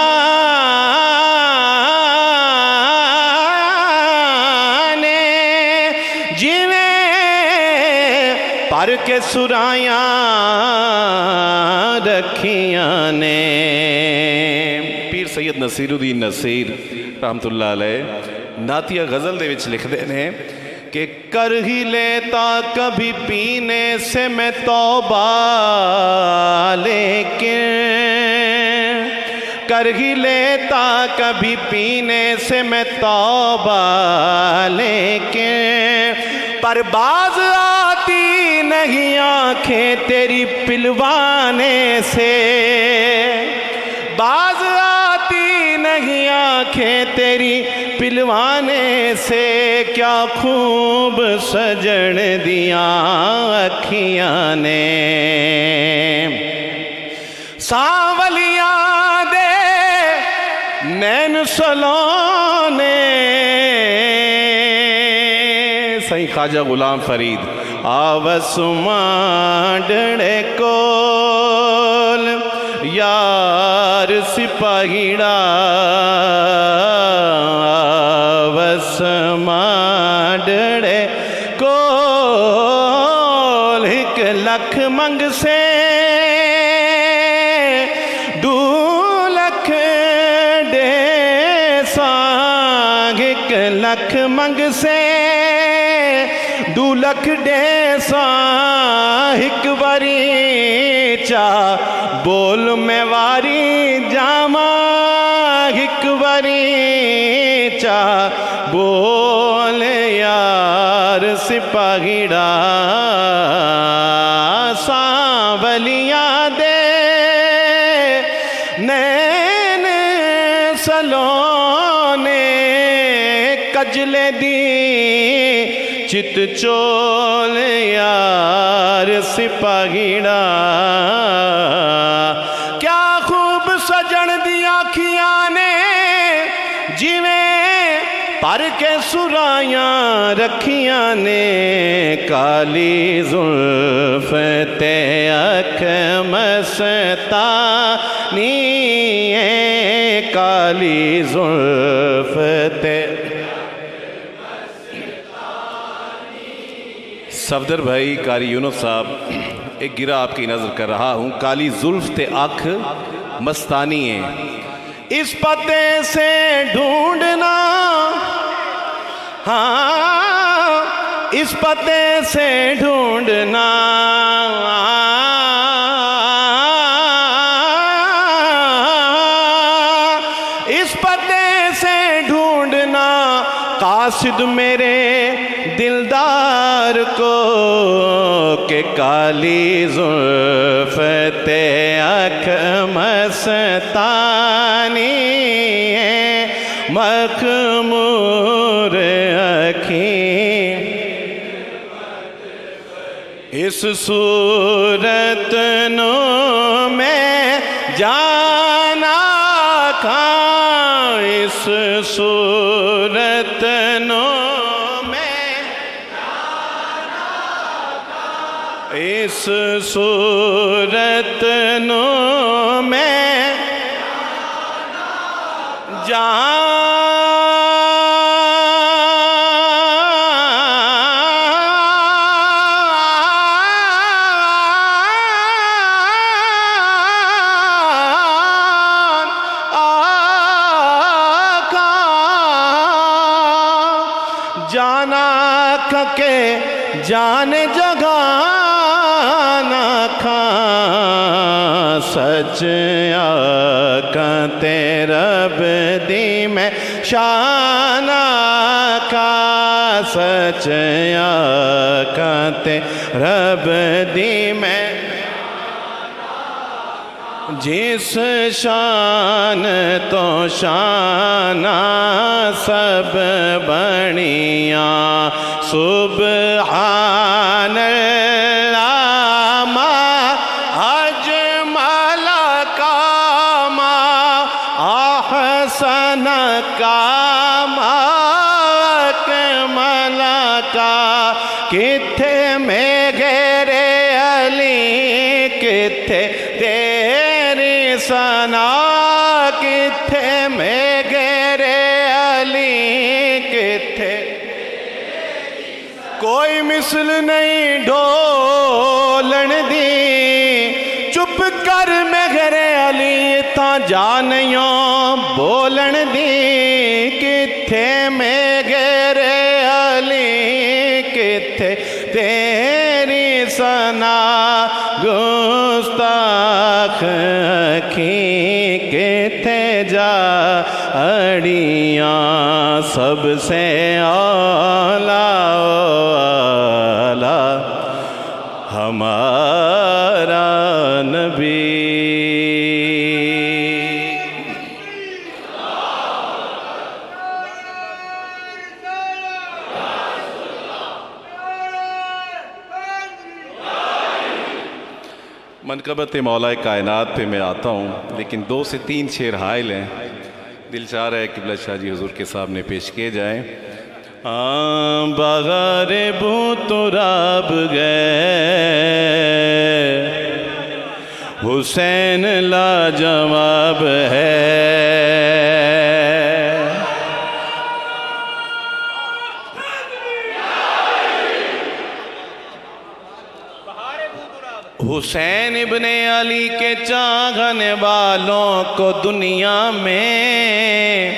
पर के सुरायां रखियाँ ने। पीर सैयद नसीरुद्दीन नसीर रहमतुल्लाह अलैह नातिया गज़ल दे विच लिखते हैं कि कर ही लेता कभी पीने से मैं तौबा, लेकिन कर ही लेता कभी पीने से मैं तौबा, लेकिन पर बाज आती नहीं आंखें तेरी पिलवाने से, बाज आती नहीं आंखें तेरी पिलवाने से। क्या खूब सजन दिया अखियाँ ने, सांवलियाँ दे नैन सलोने। सही ख्वाजा गुलाम फरीद आवस मांडड़े कोल यार सिपाहीड़ा, आवस मांडड़े कोल 1 लख मंग से 2 लख दे सांग, 1 लख मंग से 2 लख दे सांग। 1 बारी चा बोल मैं वारी जामा, 1 बारी चा बोल यार सिपाहीड़ा। सांवलियाँ दे नैन सलोने, कजले दी चित चोल यार सिपाहीड़ा। क्या खूब सजन दिया अखियाँ ने, जिवें पर के सुरायां रखियाँ ने। काली जुल्फ ते अख मस्तानी, काली जुल्फ ते। सफदर भाई कारी यूनुस साहब, एक गिरा आपकी नज़र कर रहा हूँ। काली जुल्फ ते आँख मस्तानी है, इस पते से ढूंढना, हाँ इस पते से ढूंढना। इस पते से ढूंढना राशिद मेरे दिलदार को के काली जुल्फ ते अख मस्तानी मखमूर अखी इस सूरत नो मैं जाना खां इस सूरत नो मैं इस सूरत नो मैं जाना के जान जगाना खा सच आका रब दी मैं शाना का सच आका रब दी मैं जिस शान तो शाना सब बनिया सुबहान अल्लाह मा अजमल कामा आहसन कामा अकमल का किथे में घेरे अली किथे सना किथे में घेरे अली किथे कोई मिसल नहीं ढोलन दी चुप कर में घेरे अली ता जानियो बोलन दी किथे में घेरे अली किथे तेरी सना गुस्ताख के थे जा अड़ियाँ सबसे आला आला हमारा नबी। मनकबत मौला कायनात पे मैं आता हूँ, लेकिन 2 से 3 शेर हाइल हैं, दिल चाह रहा है कि किबला शाह जी हुजूर के सामने पेश किए जाएँ। बगारे बूतराब गए हुसैन लाजवाब है हुसैन इब्ने अली के चाहने वालों को दुनिया में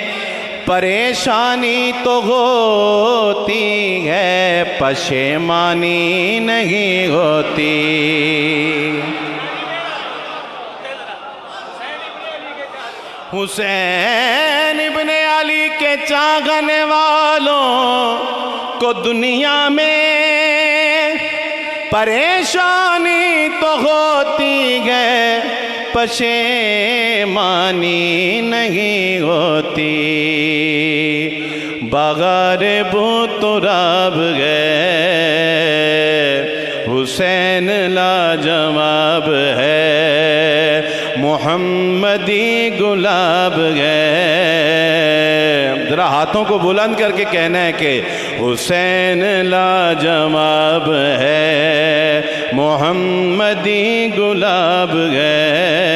परेशानी तो होती है, पशेमानी नहीं होती। हुसैन इब्ने अली के चाहने वालों को दुनिया में परेशानी तो होती है, पशेमानी नहीं होती। बगार बुतराब गए हुसैन लाजवाब है, मोहम्मदी गुलाब गए। जरा हाथों को बुलंद करके कहना है कि हुसैन लाजवाब है, मोहम्मदी गुलाब गए।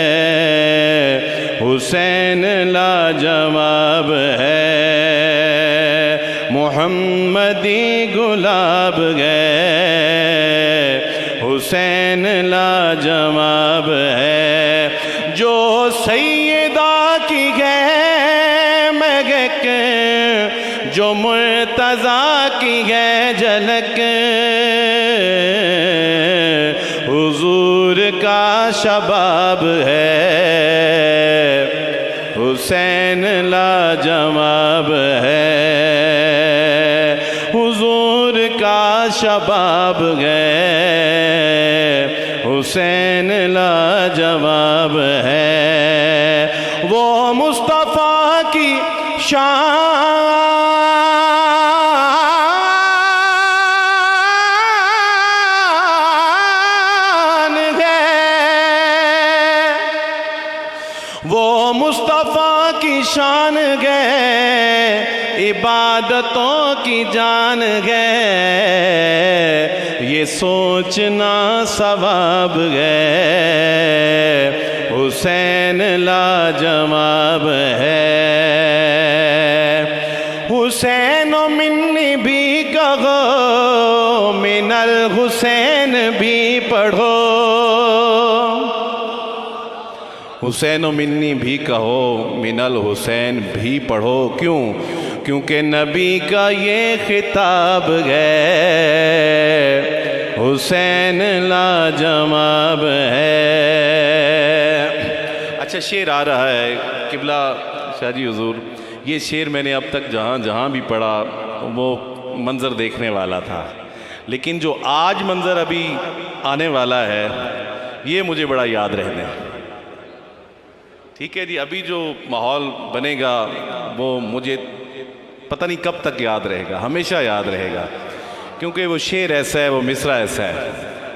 हुसैन लाजवाब है, मोहम्मदी गुलाब गए। हुसैन लाजवाब है, जो सैयदा की है महक, जो मुर्तज़ा की है झलक, हुजूर का शबाब है। हुसैन लाजवाब है, लाजवाब है, हुसैन लाजवाब है। वो मुस्तफ़ा की शान है, वो मुस्तफ़ा की शान गए, इबादतों की जान गए, ये सोचना सवाब गए, हुसैन लाजवाब है। हुसैन मिन्नी भी कहो, मिनल हुसैन भी पढ़ो, हुसैन मिन्नी भी कहो, मिनल हुसैन भी पढ़ो। क्यों? क्योंकि नबी का ये खिताब है, हुसैन लाजवाब है। अच्छा शेर आ रहा है किबला शाहजी हुजूर, ये शेर मैंने अब तक जहाँ जहाँ भी पढ़ा वो मंज़र देखने वाला था, लेकिन जो आज मंज़र अभी आने वाला है ये मुझे बड़ा याद रहना है। ठीक है जी, अभी जो माहौल बनेगा वो मुझे पता नहीं कब तक याद रहेगा, हमेशा याद रहेगा, क्योंकि वो शेर ऐसा है, वो मिसरा ऐसा है।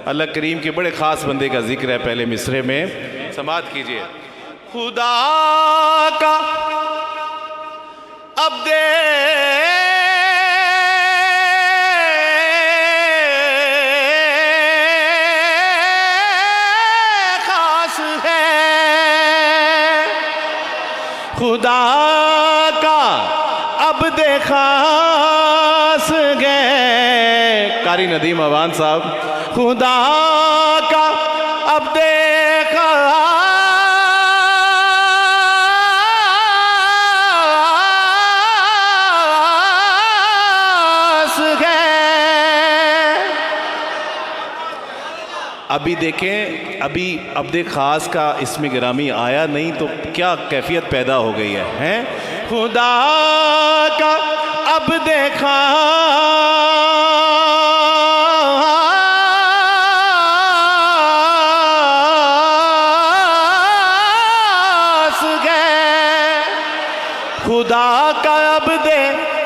अल्लाह करीम के बड़े ख़ास बंदे का जिक्र है पहले मिसरे में, समाअत कीजिए। खुदा का अब दे खुदा का अब खास गए, कारी नदीम अवान साहब, खुदा का अब खास गए। अभी देखें, अभी अब्दे ख़ास का इसमें गिरामी आया नहीं तो क्या कैफियत पैदा हो गई है, हैं? खुदा का अब खास गए, खुदा का अब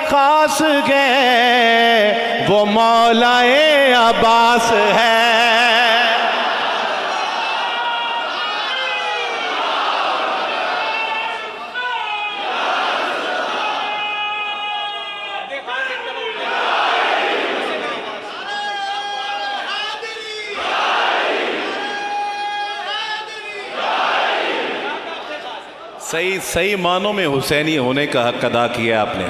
खास गए, वो मौलाए अब्बास है। सही सही मानों में हुसैनी होने का हक अदा किया आपने।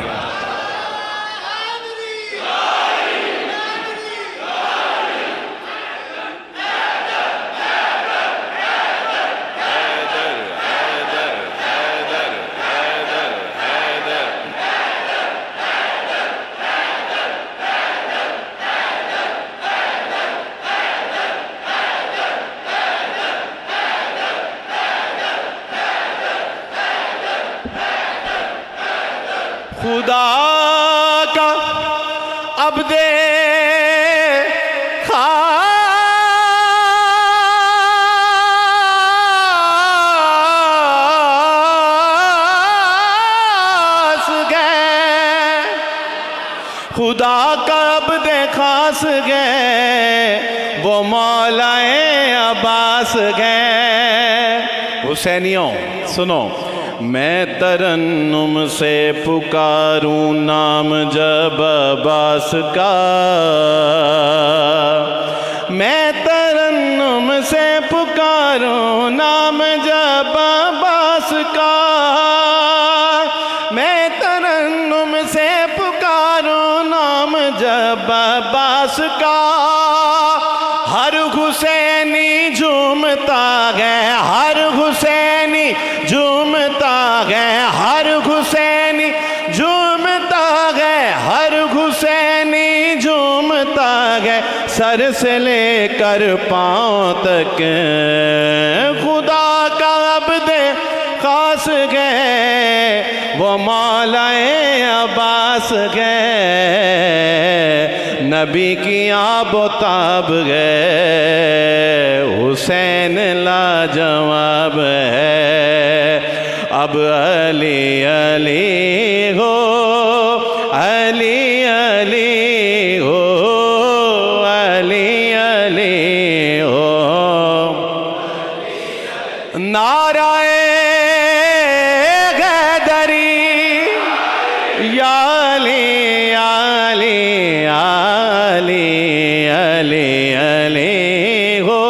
खुदा का अब खास गए, खुदा का अब खास गए, वो मौलाए अब्बास गए। हुसैनियों सुनो, मैं तरन्नुम से पुकारूं नाम जब अब्बास का, मैं तरन्नुम से पुकारूं नाम जब अब्बास का, मैं तरन्नुम से पुकारूं नाम जब अब्बास का, हर हुसैनी झूमता गए, हर हुसैनी झूमता गए, हर हुसैनी झूमता गए, हर हुसैनी झूमता गए, सर से लेकर पांव तक खुदा का अब्द खास गए, वो मौलाए अब्बास गए, नबी की आबोताब है, हुसैन लाजवाब है। अब अली अली हो, अली अली हो, अली अली हो। नाराए गैदरी या अली अली अली अली अली हो।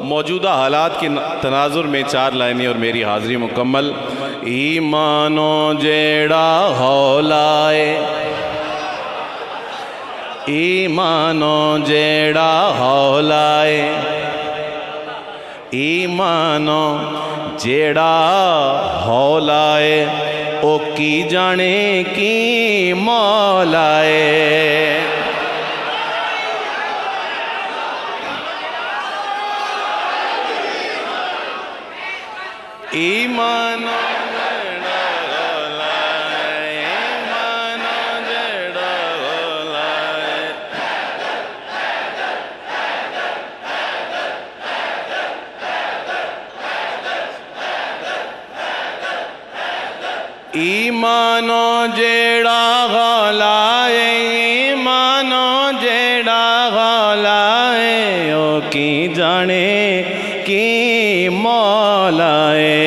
मौजूदा हालात के तनाजुर में 4 लाइनें और मेरी हाज़िरी मुकम्मल। ईमानो जेड़ा हौलाए, ईमानो जेड़ा हौलाए, ईमानो जेड़ा हौलाए, ओ की जाने की मौलाए। ईमानो जेड़ा हौलाए, ईमानो जेड़ा हौलाए। ईमानो जेड़ा गलाए, ईमानो जेड़ा गलाए, ओ की जाने की मौलाए।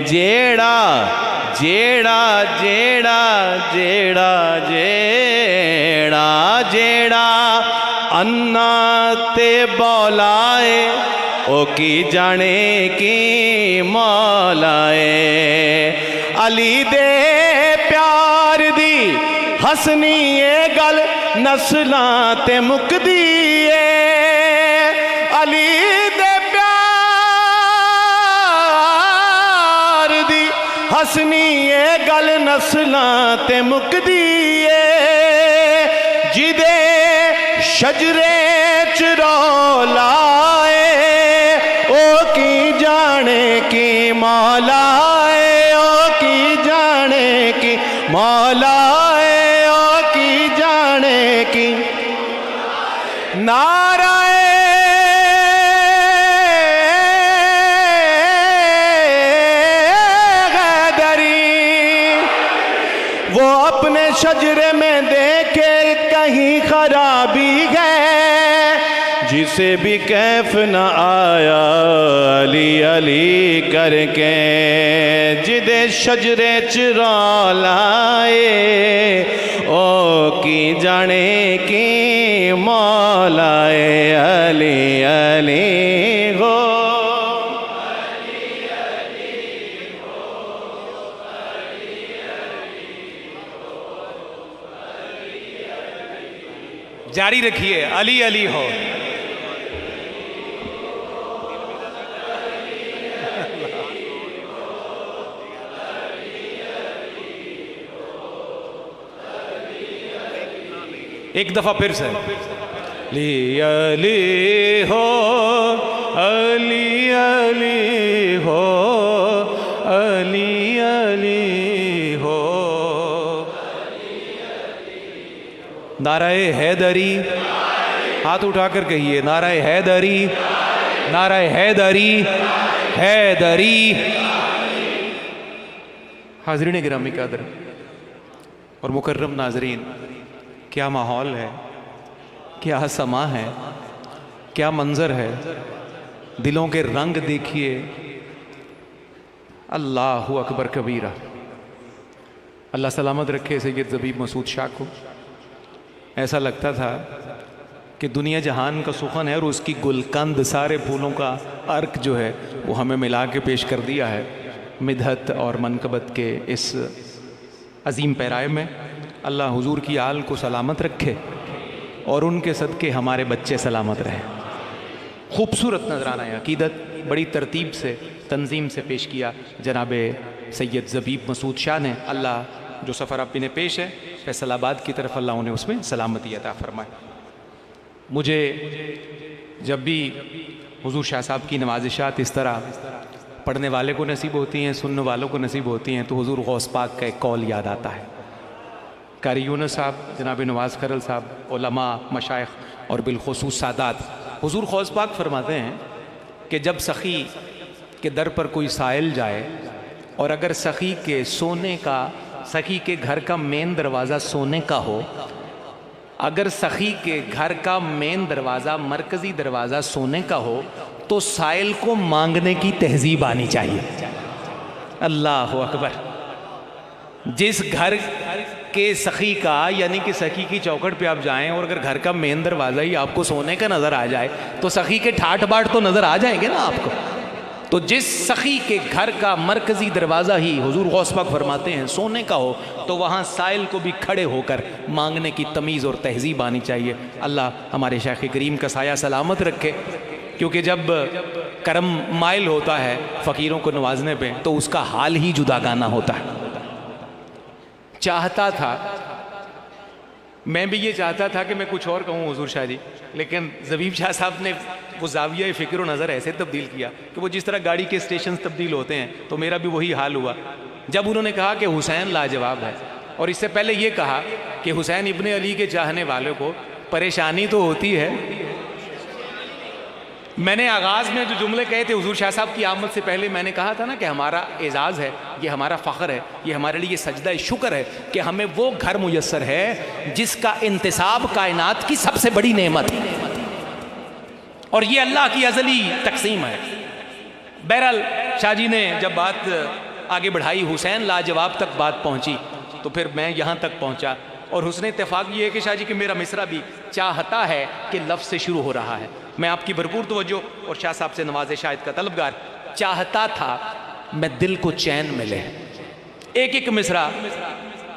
जेड़ा जेड़ा जेड़ा जेड़ा जेड़ा जेड़ा अन्ना ते बौलाए, ओ की जाने की मौलाए। अली दे प्यार दी हसनी ए गल नस्लां ते मुकदी ए। अली दे प्यार दी हसनी ए गल नस्लां ते मुकदी ए। जिदे शजरे च रौला ए, ओ की जाने की मौलाए, ओ की जाने की मौलाए, ओ की जाने की। नाराए गैदरी वो अपने शजरे में देखे कहीं खराबी है, जिसे भी कैफ न आया अली अली करके। जिदे शजरे च रौलाए, ओ की जाने की मौलाए। अली अली हो, जारी रखिए, अली अली हो। एक दफा फिर से अली अली हो, अली अली हो, अली अली हो। नाराए हैदरी, हाथ उठाकर कहिए नाराए हैदरी, नाराए हैदरी, हैदरी। हाज़रीन गिरामी कदर और मुकर्रम नाजरीन, क्या माहौल है, क्या समा है, क्या मंजर है। दिलों के रंग देखिए। अल्लाहु अकबर कबीरा। अल्लाह सलामत रखे सैयद ज़बीब मसूद शाह को। ऐसा लगता था कि दुनिया जहान का सुखन है और उसकी गुलकंद सारे फूलों का अर्क जो है वो हमें मिला के पेश कर दिया है मिदहत और मनकबत के इस अजीम पैराए में। अल्लाह हुजूर की आल को सलामत रखे और उनके सदके हमारे बच्चे सलामत रहें। खूबसूरत नजराना अकीदत बड़ी तरतीब से तंजीम से पेश किया जनाब सैयद ज़बीब मसूद शाह ने। अल्लाह जो सफ़र आप इन्हें पेश है फैसलाबाद की तरफ, अल्लाह उन्हें उसमें सलामती अता फरमाए। मुझे जब भी हुजूर शाह साहब की नवाजिशात इस तरह पढ़ने वाले को नसीब होती हैं, सुनने वालों को नसीब होती हैं, तो हुजूर गौस पाक का एक कौल याद आता है। कारी यूनुस साहब, जनाब नवाज़ खरल साहब, उलमा, मशाइख और बिलखुसूस सादात, हुजूर गौस पाक फरमाते हैं कि जब सखी के दर पर कोई साइल जाए और अगर सखी के सोने का, सखी के घर का मेन दरवाज़ा सोने का हो, अगर सखी के घर का मेन दरवाज़ा, मरकज़ी दरवाज़ा सोने का हो, तो साइल को मांगने की तहजीब आनी चाहिए। अल्लाह अकबर। जिस घर के सखी का, यानी कि सखी की चौखट पे आप जाएं और अगर घर का मेन दरवाज़ा ही आपको सोने का नज़र आ जाए, तो सखी के ठाठ बाट तो नज़र आ जाएंगे ना आपको। तो जिस सखी के घर का मरकज़ी दरवाज़ा ही हुजूर गौस पाक फरमाते हैं सोने का हो, तो वहाँ साइल को भी खड़े होकर मांगने की तमीज़ और तहजीब आनी चाहिए। अल्लाह हमारे शेख करीम का साया सलामत रखे, क्योंकि जब करम माइल होता है फ़कीरों को नवाजने पे, तो उसका हाल ही जुदा गाना होता है। चाहता था, मैं भी ये चाहता था कि मैं कुछ और कहूँ हुजूर शाह जी, लेकिन ज़बीब शाह साहब ने वो ज़ाविया फ़िक्र नज़र ऐसे तब्दील किया कि वो जिस तरह गाड़ी के स्टेशन तब्दील होते हैं, तो मेरा भी वही हाल हुआ जब उन्होंने कहा कि हुसैन लाजवाब है, और इससे पहले ये कहा कि हुसैन इब्ने अली के चाहने वालों को परेशानी तो होती है। मैंने आगाज़ में जो जुमले कहे थे हुजूर शाह साहब की आमद से पहले, मैंने कहा था ना कि हमारा एजाज़ है, ये हमारा फ़ख्र है, ये हमारे लिए सजदा शुक्र है कि हमें वो घर मुयस्सर है जिसका इंतिसाब कायनात की सबसे बड़ी नेमत है, और ये अल्लाह की अज़ली तक़सीम है। बहरहाल शाह जी ने जब बात आगे बढ़ाई, हुसैन लाजवाब तक बात पहुँची, तो फिर मैं यहाँ तक पहुँचा। और हुस्न इत्तेफाक ये है कि शाह जी कि मेरा मिसरा भी चाहता है कि लफ्ज़ से शुरू हो रहा है। मैं आपकी भरपूर तवज्जो और शाह साहब से नवाज़े शाहिद का तलबगार। चाहता था मैं दिल को चैन मिले, एक एक मिसरा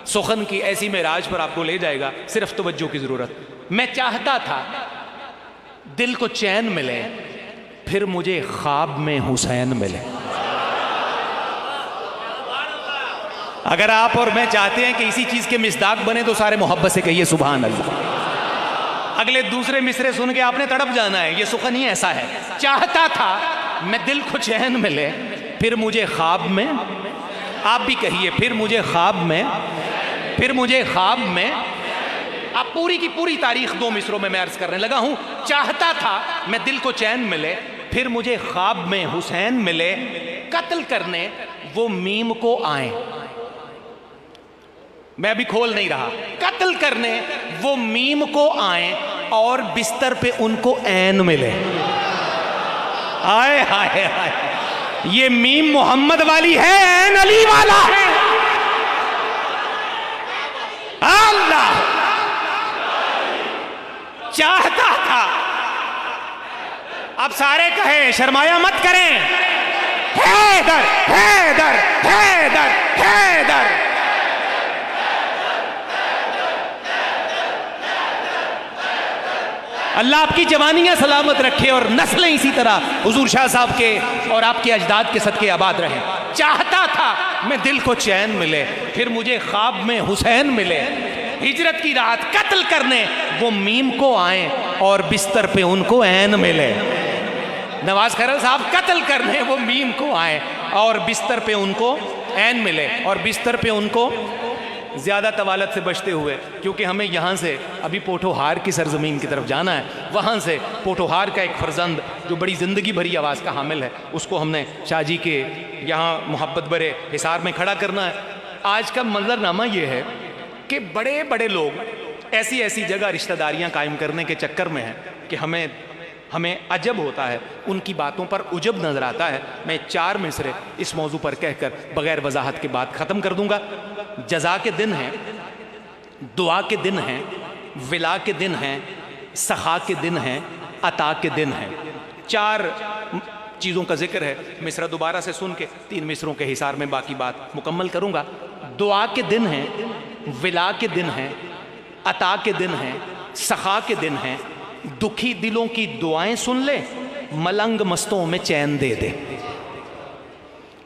सुखन की ऐसी मेराज पर आपको ले जाएगा, सिर्फ तवज्जो की ज़रूरत। मैं चाहता था दिल को चैन मिले, फिर मुझे ख्वाब में हुसैन मिले। अगर आप और मैं चाहते हैं कि इसी चीज़ के मिसदाक बने, तो सारे मोहब्बत से कहिए सुभान अल्लाह। अगले दूसरे मिसरे सुन के आपने तड़प जाना है। ये सुखन ही ऐसा है। चाहता था मैं दिल को चैन मिले, फिर मुझे ख्वाब में, आप भी कहिए, फिर मुझे ख्वाब में, फिर मुझे ख्वाब में। आप पूरी की पूरी तारीख दो मिसरों में मैं अर्ज करने लगा हूं। चाहता था मैं दिल को चैन मिले, फिर मुझे ख्वाब में हुसैन मिले, कत्ल करने वो मीम को आए। मैं अभी खोल नहीं रहा। कत्ल करने वो मीम को आए और बिस्तर पे उनको ऐन मिले। आए हाय हाय, ये मीम मोहम्मद वाली है, ऐन अली वाला है। अल्लाह चाहता था, अब सारे कहे, शर्माया मत करें, हैदर हैदर हैदर हैदर। अल्लाह आपकी जवानियां सलामत रखे और नस्लें इसी तरह हुजूर शाह साहब के और आपके अजदाद के सदके आबाद रहें। चाहता था मैं दिल को चैन मिले, फिर मुझे ख्वाब में हुसैन मिले, हिजरत की रात कत्ल करने वो मीम को आए और बिस्तर पे उनको ऐन मिले। नवाज खैरल साहब कत्ल करने वो मीम को आए और बिस्तर पे उनको ऐन मिले, और बिस्तर पे उनको ज़्यादा तवालत से बचते हुए, क्योंकि हमें यहाँ से अभी पोठोहार की सरजमीन की तरफ जाना है। वहाँ से पोठोहार का एक फर्जंद जो बड़ी ज़िंदगी भरी आवाज़ का हामिल है, उसको हमने शाह जी के यहाँ मोहब्बत भरे हिसार में खड़ा करना है। आज का मंजरनामा ये है कि बड़े बड़े लोग ऐसी ऐसी जगह रिश्तेदारियाँ कायम करने के चक्कर में हैं कि हमें अजब होता है, उनकी बातों पर उजब नज़र आता है। मैं 4 मिसरे इस मौजू पर कहकर बग़ैर वजाहत के बात ख़त्म कर दूंगा। जज़ा के दिन हैं, दुआ के दिन हैं, विला के दिन हैं, सखा के दिन हैं, अता के दिन हैं। 4 चीज़ों का जिक्र है। मिसरा दोबारा से सुन के 3 मिसरों के हिसार में बाकी बात मुकम्मल करूँगा। दुआ के दिन हैं, विला के दिन हैं, अता के दिन हैं, सखा के दिन हैं। दुखी दिलों की दुआएं सुन ले, मलंग मस्तों में चैन दे दे।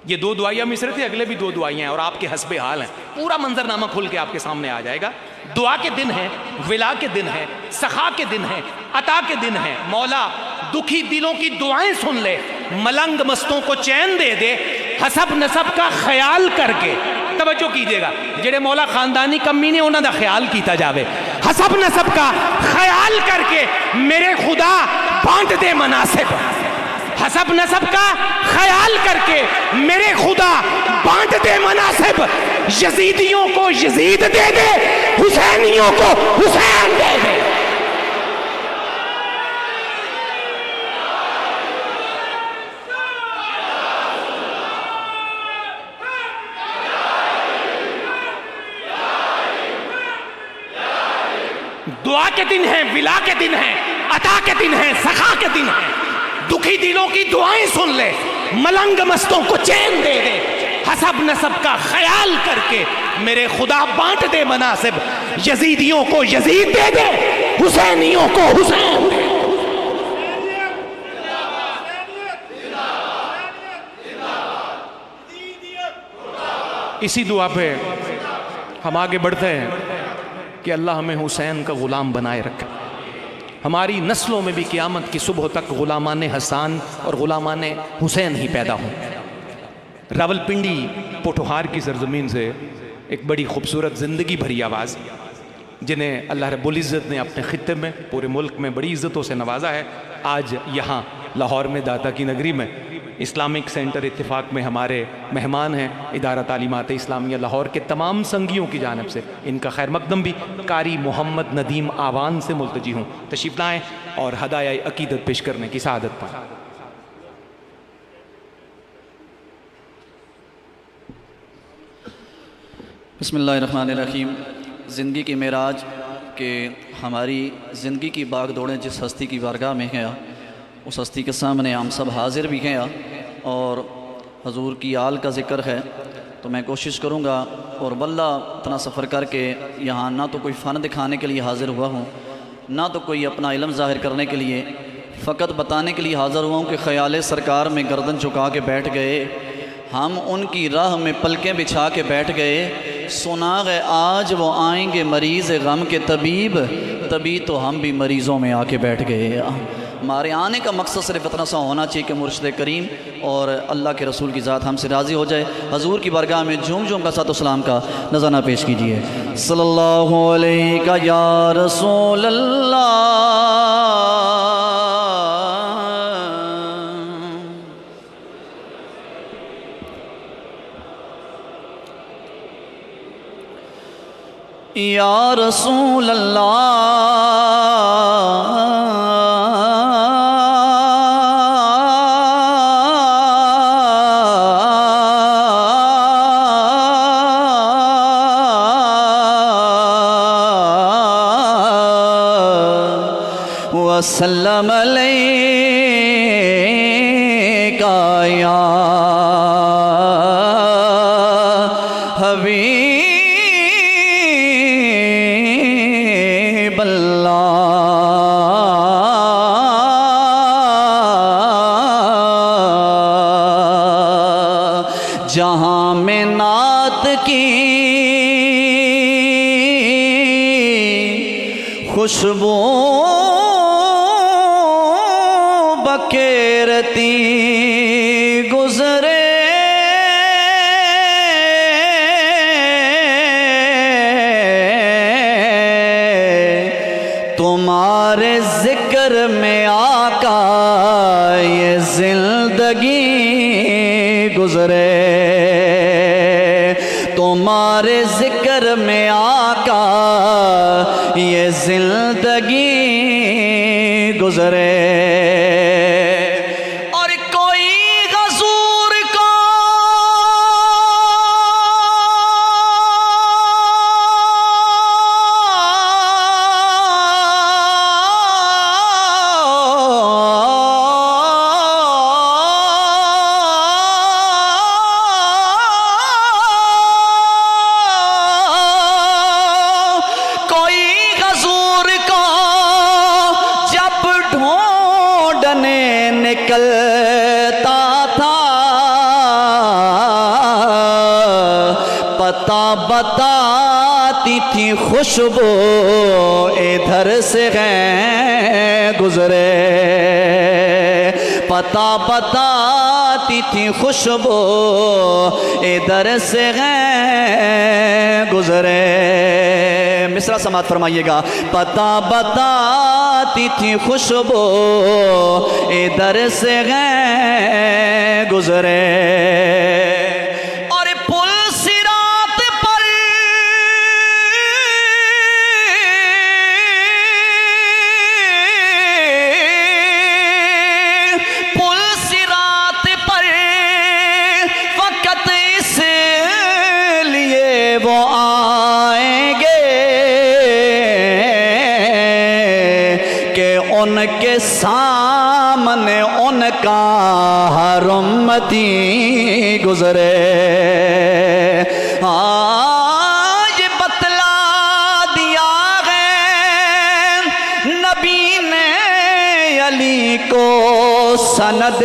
ये 2 दुआइयाँ मिसरे थे, अगले भी 2 दुआइयाँ हैं और आपके हस्बे हाल हैं। पूरा मंजरनामा खुल के आपके सामने आ जाएगा। दुआ के दिन है, विला के दिन है, सखा के दिन है, अता के दिन है। मौला दुखी दिलों की दुआएं सुन ले, मलंग मस्तों को चैन दे दे, हसब नसब का ख्याल करके, तवज्जो कीजिएगा, जेड़े मौला खानदानी कमी ने उन्हों का ख्याल किया जाए, हसब नसब का ख्याल करके मेरे खुदा बांट दे मनासिब, हसब नसब का ख्याल करके मेरे खुदा बांट दे मनासिब, यजीदियों को यजीद दे दे, हुसैनियों को हुसैन दे दे। दुआ के दिन हैं, विला के दिन हैं, अता के दिन हैं, सखा के दिन हैं। दुखी दिलों की दुआएं सुन ले, मलंग मस्तों को चैन दे दे, हसब नसब का ख्याल करके मेरे खुदा बांट दे मनासिब, यजीदियों को यजीद दे दे, हुसैनियों को हुसैन दे। इसी दुआ पे हम आगे बढ़ते हैं कि अल्लाह हमें हुसैन का ग़ुलाम बनाए रखे, हमारी नस्लों में भी क़यामत की सुबह तक ग़ुलामान हसन और ग़ुलामान हुसैन ही पैदा हों। रावलपिंडी पोठोहार की सरजमीन से एक बड़ी खूबसूरत ज़िंदगी भरी आवाज़, जिन्हें अल्लाह रब्बुल इज़्ज़त ने अपने ख़ित्ते में पूरे मुल्क में बड़ी इज़्ज़तों से नवाजा है। आज यहाँ लाहौर में दाता की नगरी में इस्लामिक सेंटर इत्तिफ़ाक़ में हमारे मेहमान हैं इदारा तालीमात इस्लामिया लाहौर के तमाम संगियों की जानिब से इनका खैर मकदम भी कारी मोहम्मद नदीम आवान से मुल्तजी हूँ। तशरीफ़ लाएँ और हदाया अकीदत पेश करने की सआदत पाएँ। बिस्मिल्लाहिर्रहमानिर्रहीम। ज़िंदगी की मेराज के हमारी ज़िंदगी की बाग दौड़ें जिस हस्ती की बारगाह में हैं, उस हस्ती के सामने हम सब हाजिर भी हैं और हजूर की आल का ज़िक्र है, तो मैं कोशिश करूँगा और वल्ला इतना सफ़र करके यहाँ ना तो कोई फ़न दिखाने के लिए हाज़िर हुआ हूँ, ना तो कोई अपना इल्म ज़ाहिर करने के लिए, फ़कत बताने के लिए हाज़िर हुआ हूँ कि ख़याल सरकार में गर्दन झुका के बैठ गए, हम उनकी राह में पलकें बिछा के बैठ गए। सुना गए आज वो आएंगे मरीज़ गम के तबीब, तभी तो हम भी मरीज़ों में आके बैठ गए। हमारे आने का मकसद सिर्फ इतना सा होना चाहिए कि मुर्शिद करीम और अल्लाह के रसूल की ज़ात हमसे राज़ी हो जाए। हजूर की बारगाह में झूम झूम का साथ सलाम का नज़ाना पेश कीजिए। सल्लल्लाहु अलैहि या रसूल अल्लाह। या रसूल अल्लाह वसल्लम अलैका या हबीब अल्लाह। जहाँ में नात की खुशबू बखेरती गुजरे, तुम्हारे जिक्र में आका ये जिंदगी गुजरे, तुम्हारे जिक्र में आका ये जिंदगी गुजरे। और कोई गजूर को निकलता था पता बताती थी खुशबू इधर से हैं गुजरे, पता बताती थी खुशबू इधर से गए गुजरे। मिसरा समात फरमाइएगा। पता बताती थी खुशबू इधर से गए गुजरे। और पुल सिरात पर पुल सिरात पर फकत इसलिए वो आएंगे कि उनके सामने उनका हर उम्मती गुजरे। हाँ ये बतला दिया है नबी ने अली को सनद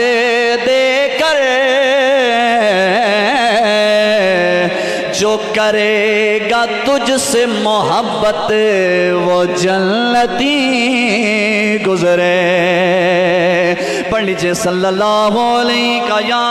देकर, जो करेगा तुझसे मोहब्बत वो जन्नती गुजरे। पढ़ लीजिए सल्लल्लाहु अलैहि का या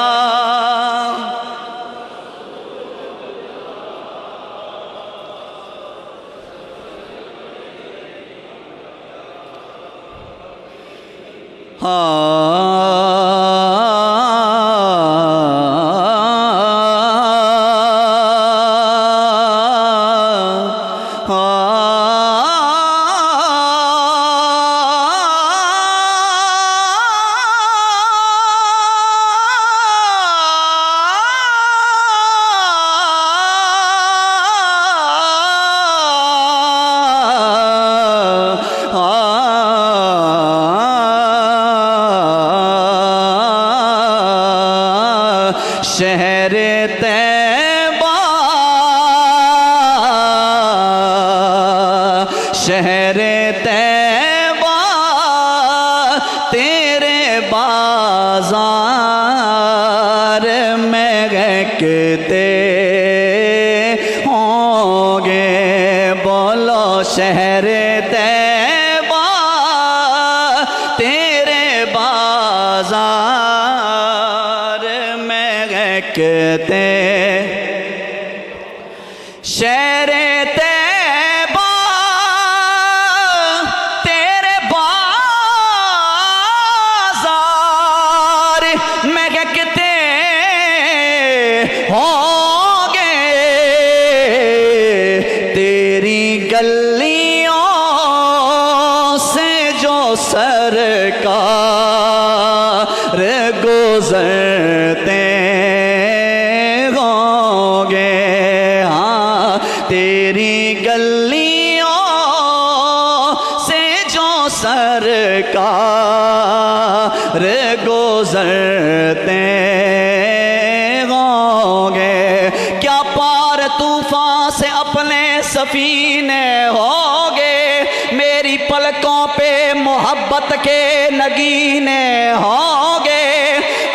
शहर तैबा शहर तैबा तेरे बाजार में गहकते होंगे। बोलो शहर तैबा तेरे बाजार में गहकते। शहर तैबा तेरे बाजार में गहकते होंगे। तेरी गलियों से जो सरकार गुजरते होंगे। हाँ तेरी गलियों से जो सरकार गुजरते होंगे। क्या पार तूफान से अपने सफीने होंगे। मेरी पलकों पे मोहब्बत के नगीने होंगे।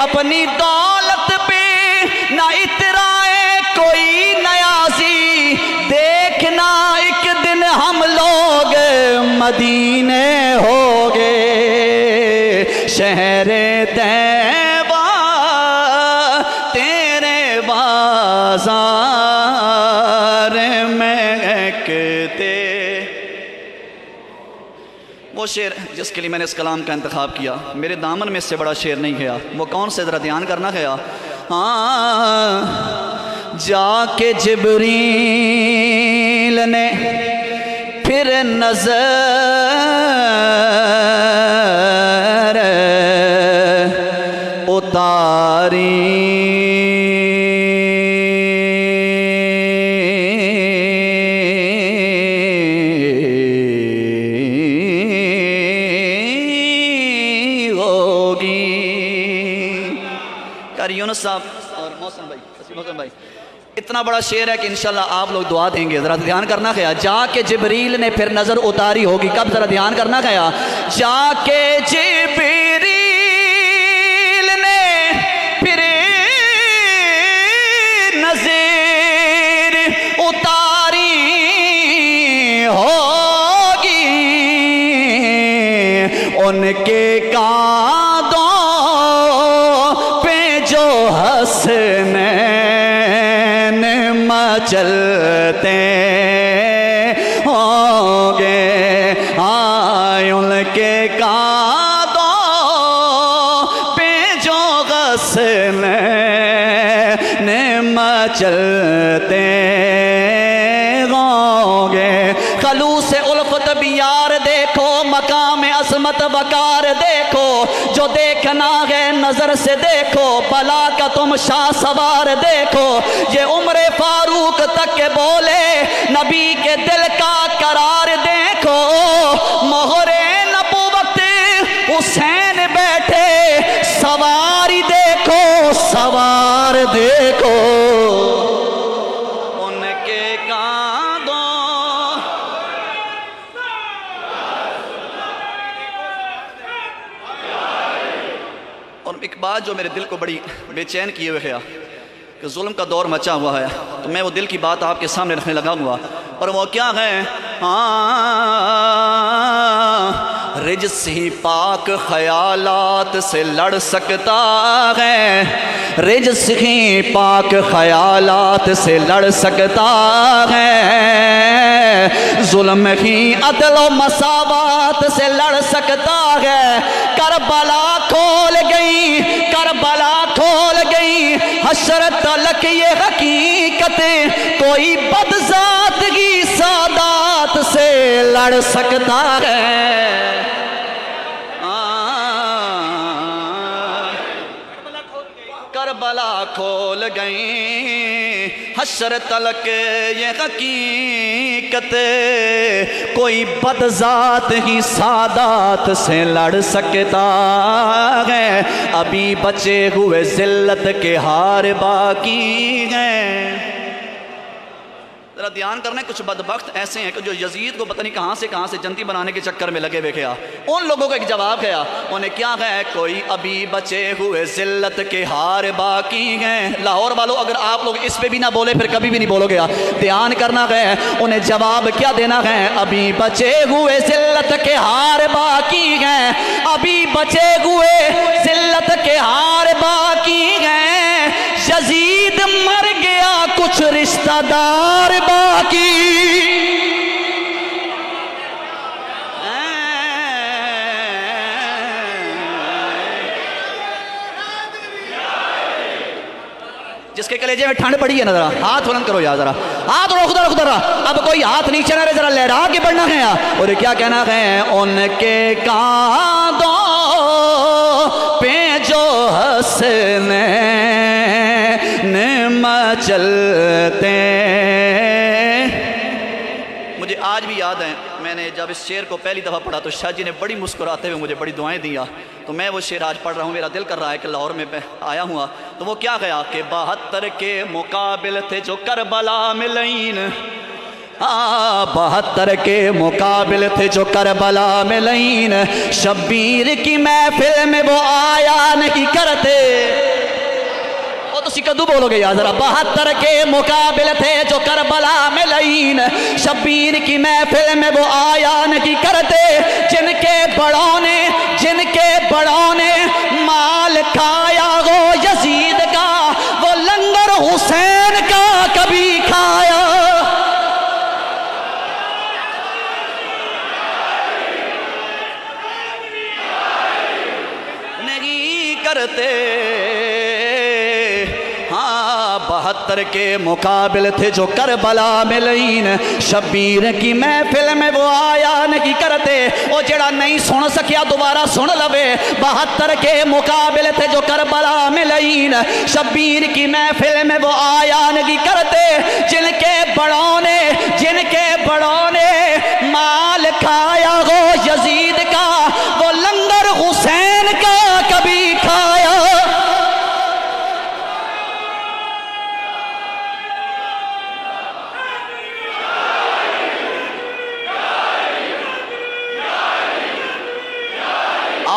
अपनी दौलत पे ना इतराए कोई नयाजी, देखना एक दिन हम लोग मदीने होंगे। शहर तैबा तेरे बाजार में गहकते। वो शेर जिसके लिए मैंने इस कलाम का इंतखाब किया, मेरे दामन में इससे बड़ा शेर नहीं गया। वो कौन से ज़रा ध्यान करना गया। हाँ जाके जिब्रील ने फिर नजर उतारी। यूनुस साहब और मौसम भाई इतना बड़ा शेर है कि इंशाल्लाह आप लोग दुआ देंगे। ज़रा ध्यान करना गया। जाके जिब्रील ने फिर नज़र उतारी होगी। कब? ज़रा ध्यान करना गया। जाके जिब्रील ने फिर नज़र उतारी होगी। उनके कांधों चलते होंगे, आए उनके कांधों पे जो गस्ले ने मचलते होंगे। खलूस उल्फत बियार देखो, मकाम असमत वकार देखो, जो देखना है नजर से देखो, भला का तुम शाह सवार देखो। ये उम्र फारूक तक के बोले नबी के दिल का करार देखो। मोहरे नबूवत हुसैन बैठे, सवारी देखो सवार देखो। उनके कांधों और एक बात जो मेरे दिल को बड़ी बेचैन किए हुए है कि जुल्म का दौर मचा हुआ है, तो मैं वो दिल की बात आपके सामने रखने लगा हुआ। और वो क्या है? रिज्स ही पाक ख़यालात से लड़ सकता है, रिज्स ही पाक ख़यालात से लड़ सकता है, जुल्म ही अदल व मसावात से लड़ सकता है। करबला खोल गई, करबला खोल गई हशर तलक ये हकीकत, कोई बदजात की सादात से लड़ सकता है। करबला खोल गई हशर तलक ये हकीकत, कोई बदजात ही सादात से लड़ सकता है। अभी बचे हुए जिल्लत के हार बाकी हैं। जरा ध्यान करना, कुछ बदबख्त ऐसे हैं कि जो यजीद को पता नहीं कहाँ से जनती बनाने के चक्कर में लगे हुए गया। उन लोगों को एक जवाब गया, उन्हें क्या है? कोई अभी बचे हुए जिल्लत के हार बाकी हैं। लाहौर वालों, अगर आप लोग इस पे भी ना बोले फिर कभी भी नहीं बोलोगे। ध्यान करना है, उन्हें जवाब क्या देना है? अभी बचे हुए जिल्लत के हार बाकी हैं, अभी बचे हुए जिल्लत के हार बाकी हैं। यजीद मर गया, कुछ रिश्तेदार बाकी। जिसके कलेजे में ठंड पड़ी है ना, जरा हाथ बुलंद करो यार, जरा हाथ रोक दो। अब कोई हाथ नीचे ना रहे, जरा लहरा के बढ़ना है यार। और क्या कहना है? उनके कांधों पे जो हंसने चलते। मुझे आज भी याद है, मैंने जब इस शेर को पहली दफ़ा पढ़ा तो शाह जी ने बड़ी मुस्कुराते हुए मुझे बड़ी दुआएं दिया। तो मैं वो शेर आज पढ़ रहा हूँ, मेरा दिल कर रहा है कि लाहौर में आया हुआ। तो वो क्या गया कि 72 के मुकाबिल थे जो करबला में लईन, 72 के मुकाबिल थे जो करबला में लईन, शब्बीर की महफिल में वो आया नहीं करते। तो कदू बोलोगे यार जरा? 72 के मुकाबिल थे जो करबला में लईन, शब्बीर की महफिल में वो आया नहीं करते। जिनके बड़ों ने माल खाया वो यजीद का, वो लंगर हुसैन का कभी खाया नहीं करते। 72 के मुकाबिल थे जो करबला में लईन, शब्बीर की महफिल में वो आया नहीं करते। वो जड़ा नहीं सुन सकिया दोबारा सुन लवे। 72 के मुकाबिल थे जो करबला में लईन, शब्बीर की महफिल में वो आया नहीं करते। जिनके बड़ों ने माल खाया हो यजीद का, वो लंगर हुसैन का कभी खाया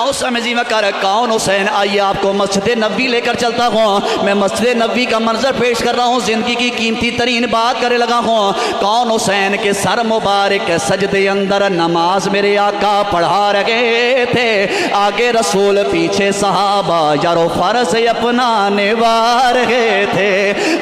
मौसम जीवा कर कौन हुसैन। आइए आपको मस्जिद नबी लेकर चलता हूँ। मैं मस्जिद नबी का मंजर पेश कर रहा हूँ, ज़िंदगी की कीमती तरीन बात करे लगा हूँ। कौन हुसैन के सर मुबारक सजदे अंदर नमाज मेरे आका पढ़ा रहे थे। आगे रसूल पीछे सहाबा यारो फर्ज अपना निभा रहे थे।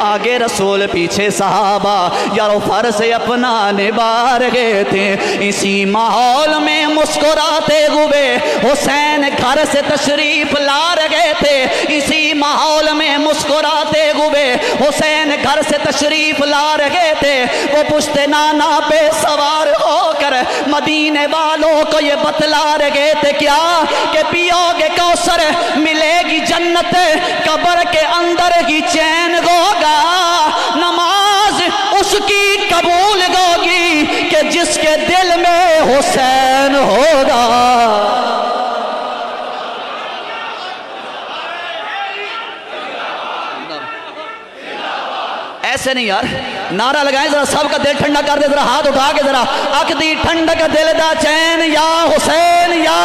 आगे रसूल पीछे सहाबा यारो फर्ज अपना निभा रहे थे। इसी माहौल में मुस्कुराते हुए हुसैन घर से तशरीफ ला रहे थे। इसी माहौल में मुस्कुराते हुए हुसैन घर से तशरीफ ला रहे थे। वो पुश्ते नाना पे सवार होकर मदीने वालों को ये बतला रहे थे क्या कि पियोगे कौसर मिलेगी जन्नत, कब्र के अंदर ही चैन होगा। नमाज उसकी कबूल होगी कि जिसके दिल में हुसैन होगा। ऐसे नहीं यार, नारा लगाएं जरा, सबका दिल ठंडा कर दे, जरा हाथ उठा के जरा। अकदी ठंडक दिल दा चैन या हुसैन या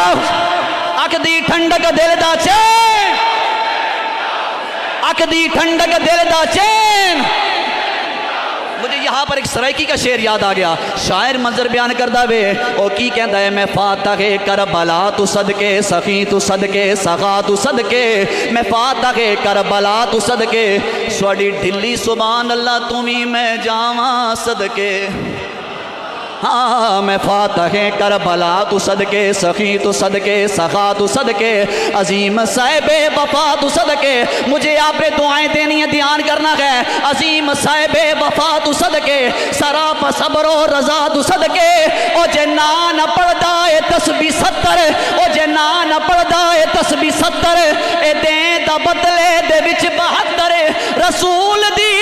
अकदी ठंडक दिल दा चैन, अकदी ठंडक दिल दा चैन। मुझे यहाँ पर एक सराइकी का शेर याद आ गया। शायर मंजर बयान करदा वे और की कहता है, मैं फातह करबला तू सदके सखी तू सदके सखा तू सदके, मैं फातह करबला तू सदके स्वाडी ढिल्ली सुभान अल्लाह तुम्ही मैं जावा सदके। हाँ मैं फातह करबला तू सदके सखी तू सदके सखा तू सदके, अजीम साहिबे वफा तू सदके। मुझे आपने दुआएं देनी है, ध्यान करना है। अजीम साहिबे वफा तू सदके, सराप सब्रो रजा तू सदके। ओ जे ना न पढ़दा ए तस्बीह 70, ओ जे ना न पढ़दा ए तस्बीह 70, ए दे दा बदले दे विच 72। रसूल दी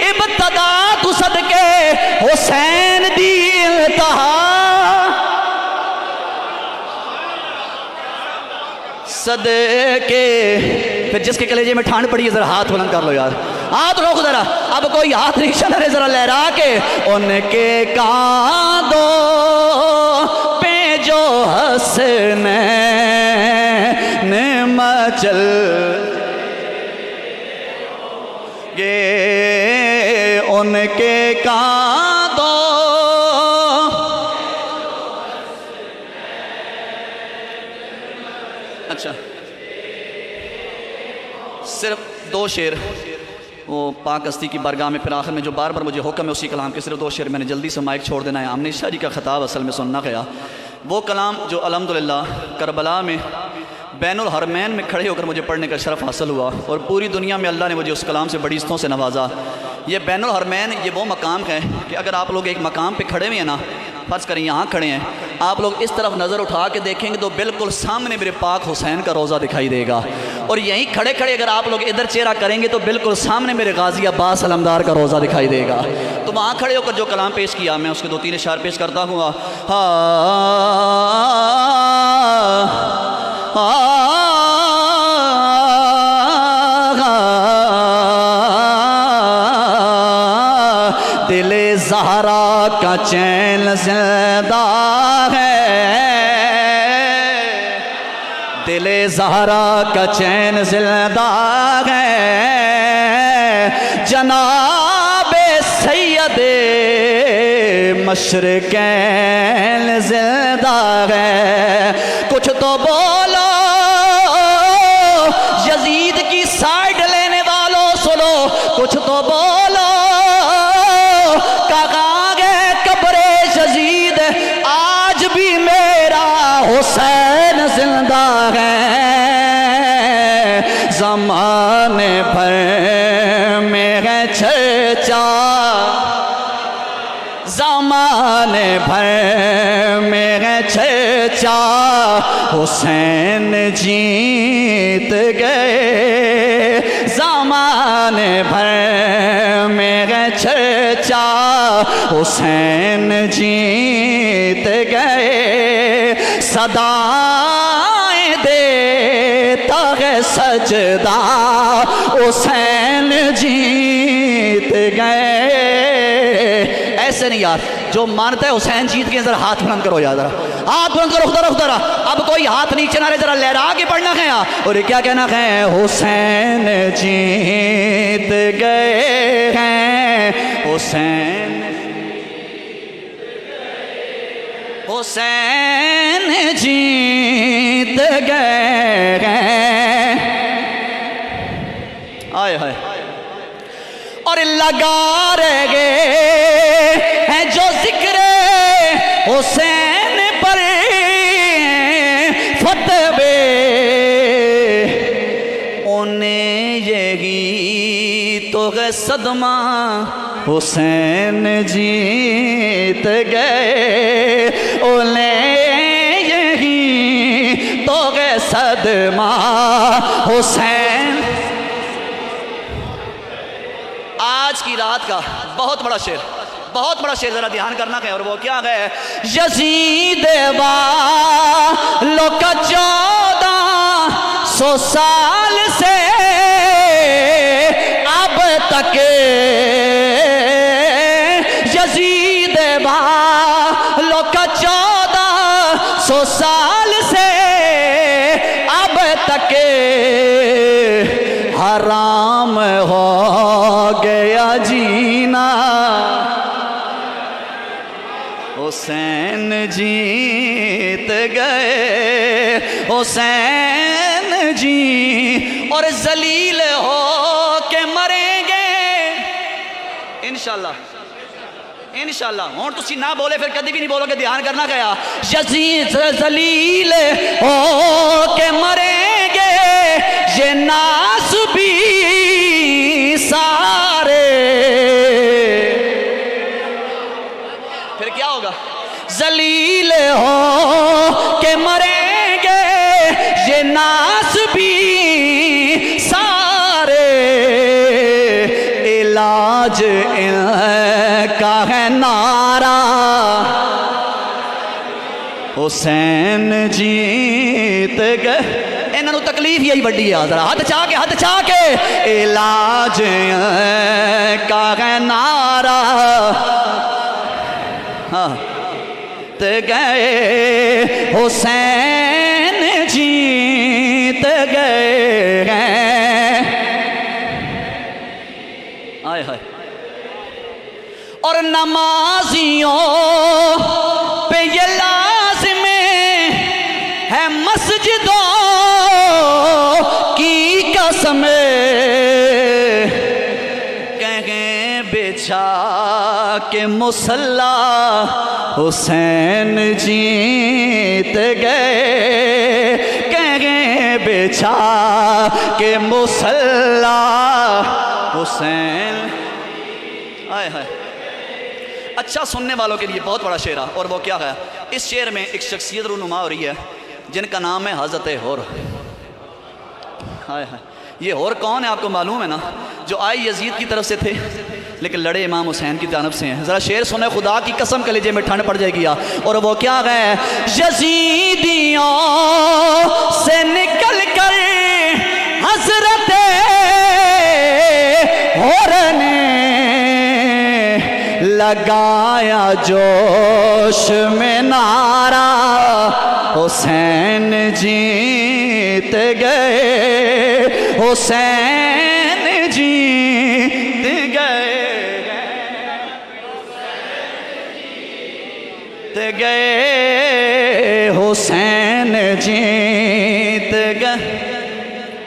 इब्तदा तू सदके, हुसैन दी सदके। फिर जिसके कलेजे में ठांड पड़ी है जरा हाथ बुलंद कर लो यार, हाथ रोक जरा। अब कोई हाथ नहीं चल रहे, जरा लहरा के। उनके कांधों पे जो हंसने मचल गे, उनके कांधों। अच्छा सिर्फ दो शेर वो पाक हस्ती की बारगाह में, फिर आखिर में जो बार बार मुझे हुक्म है उसी कलाम के सिर्फ दो शेर मैंने जल्दी से माइक छोड़ देना है। आमने शाह जी का ख़ताब असल में सुनना गया, वो कलाम जो अल्हम्दुलिल्लाह करबला में बैनुल हरमैन में खड़े होकर मुझे पढ़ने का शरफ़ हासिल हुआ और पूरी दुनिया में अल्लाह ने मुझे उस कलाम से बड़ी इज़्ज़तों से नवाजा। ये बैनुल हरमैन ये वो मकाम है कि अगर आप लोग एक मकाम पे खड़े हुए हैं ना, फ़र्ज़ करें यहाँ खड़े हैं, आप लोग इस तरफ नज़र उठा के देखेंगे तो बिल्कुल सामने मेरे पाक हुसैन का रोज़ा दिखाई देगा। और यहीं खड़े खड़े अगर आप लोग इधर चेहरा करेंगे तो बिल्कुल सामने मेरे गाजी अब्बास अलमदार का रोज़ा दिखाई देगा। तो वहाँ खड़े होकर जो कलाम पेश किया मैं उसके 2-3 इशार पेश करता हूँ। दिले ज़हरा का चैन ज़िंदा है, दिले ज़हरा का चैन ज़िंदा है, जनाबे सैयदे मशरिकैन ज़िंदा है। कुछ तो बोलो यजीद की साइड लेने वालों, सुनो कुछ तो बोलो हुसैन जिंदा है। ज़माने भर में है चर्चा, ज़माने भर में है चर्चा, हुसैन जीत गए। ज़माने भर में है चर्चा, हुसैन जीत गए। सदाएं देता है सजदा, हुसैन जीत गए। ऐसे नहीं यार, जो मानता है हुसैन जीत गए जरा हाथ बुलंद करो यार, जरा हाथ बुलंद करो, खुदा खुदा। अब कोई हाथ नीचे ना रहे, जरा लहरा के पढ़ना है। और क्या कहना है? हुसैन जीत गए हैं, हुसैन, हुसैन जीत गए हैं। आए हाय। और लगा रहे हैं जो जिक्र हुसैन पर फतवे, उन्हें यही तो है सदमा, हुसैन जीत गए, उन्हें यही तो है सदमा, हुसैन। आज की रात का बहुत बड़ा शेर, बहुत बड़ा शेर, जरा ध्यान करना है। और वो क्या है? यजीद वालों का 1400 साल से अब तक, यजीद वालों का 1400 साल से अब तक हराम हो गया जीना, हुसैन जीत गए, हुसैन जी। और जलील हो के मरेंगे इंशाल्लाह, इंशाल्लाह। और तुसी ना बोले फिर कभी भी नहीं बोलोगे, ध्यान करना गया। यजीद जलील हो के मरेंगे, ये नास भी सारे, फिर क्या होगा? जलील हो के मरेंगे, ये नास भी सारे, इलाज इनका है नारा, हुसैन जीत गए। इन्हों तकलीफ यही बड़ी है, जरा हाथ चाह के, हाथ चाह के। इलाज का है नारा, हाँ गए, हुसैन जीत गए हैं। आए हाय। और नमाजियों पे ये लाज़िम है मस्जिदों की कसम, कहें बिछा के मुसल्ला, हुसैन जीत गए, कहें बिछा के मुसल्ला, हुसैन। आए हाय। अच्छा सुनने वालों के लिए बहुत बड़ा शेर है। और वो क्या है? इस शेर में एक शख्सियत रूनुमा हो रही है जिनका नाम है हज़रत होर। हाय हाय। ये होर कौन है आपको मालूम है ना? जो आए यजीद की तरफ से थे लेकिन लड़े इमाम हुसैन की जानब से हैं। ज़रा शेर सुने, खुदा की कसम कलेजे में ठंड पड़ जाएगी। और वो क्या है? यजीदियों से निकल कर हज़रत होर ने लगाया जोश में नारा, हुसैन जीत गए, हुसैन जीत गए, हुसैन जीत गए।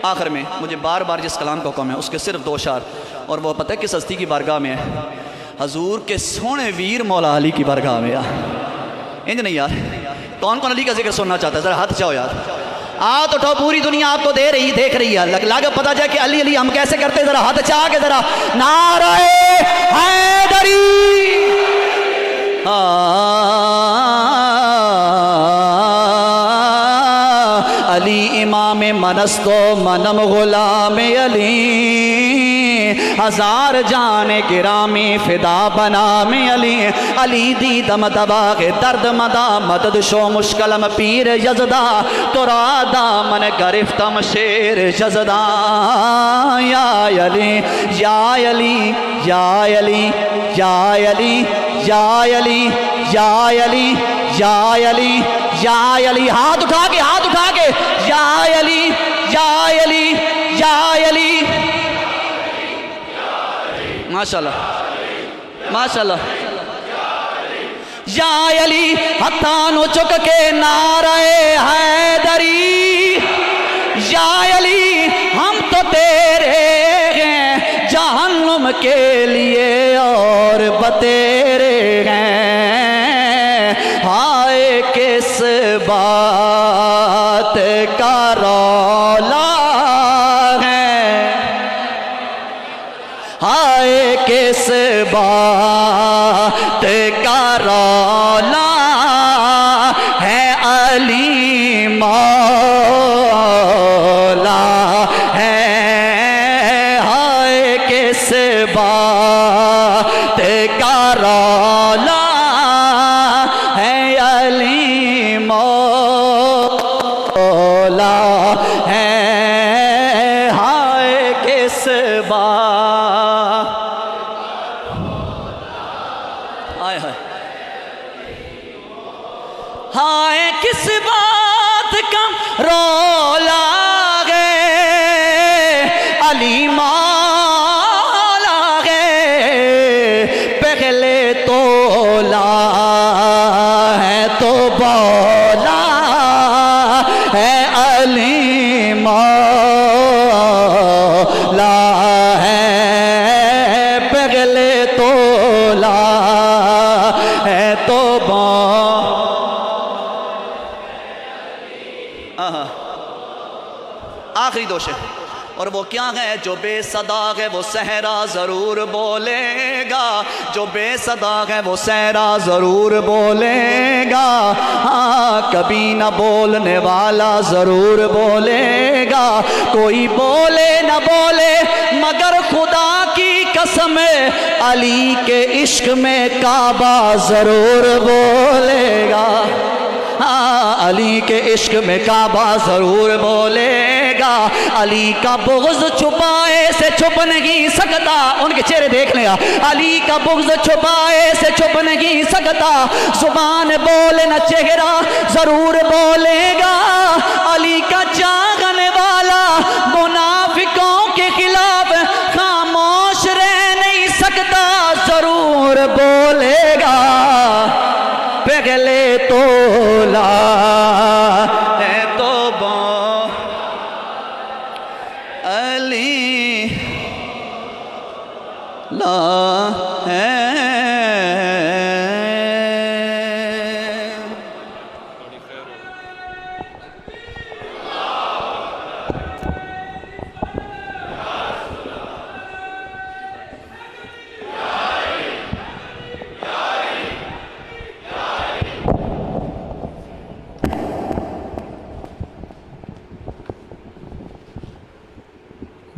आखिर में मुझे बार बार जिस कलाम का हुक्म है उसके सिर्फ 2 शार, और वो पता है किस हस्ती की बारगाह में है? हजूर के सोने वीर मौला अली की बारगाह में। यार इंज नहीं यार, कौन कौन अली का जिक्र सुनना चाहता है? जरा हाथ चाहो यार, हाथ उठाओ। पूरी दुनिया आपको दे रही देख रही है, लग पता जाए कि अली अली हम कैसे करते हैं। जरा हाथ चाह के जरा नारे हैदरी। अली इमाम मनस्तो मनम गुलाम अली, हजार जाने गिरामी फिदा बना में अली। अली दी दम दबा के दर्द मदा मदद शो मुश्कलम पीर यजदा, तुरा दामन गरिफ्तम शेर यजदा। या अली या अली या अली या अली या अली या अली या अली या अली, हाथ उठा के या अली या अली या अली। माशाल्लाह माशाल्लाह। या अली हथानो चुक के नारे हैदरी, या अली हम तो तेरे हैं जहन्नुम के लिए और बतेरे हैं। हाय किस बात का रौला है, हाय किस बात का रौला है, अली मौला है। हाय किस बात का रौला है, अली मौला है। हाय किस बात, हाय हाय हाय किस बात का रौला है, अली मौला है। पहले तोला है तो बोला है, अली मौला है। पहले तोला है तो आखिरी दोष है। और वो क्या है? जो बेसदा है वो सहरा ज़रूर बोलेगा, जो बेसदा है वो सहरा ज़रूर बोलेगा। हाँ कभी न बोलने वाला ज़रूर बोलेगा, कोई बोले न बोले मगर खुदा की कसम अली के इश्क में काबा ज़रूर बोलेगा। हाँ अली के इश्क में काबा ज़रूर बोलेगा। अली का बुग़्ज़ छुपाए से छुप नहीं सकता, उनके चेहरे देख लिया। अली का बुग़्ज़ छुपाए से छुप नहीं सकता, ज़ुबान बोले न चेहरा ज़रूर बोलेगा। अली का चाहने वाला मुनाफिकों के खिलाफ खामोश रह नहीं सकता, ज़रूर बोलेगा। पहले तोला है तो अली ला है।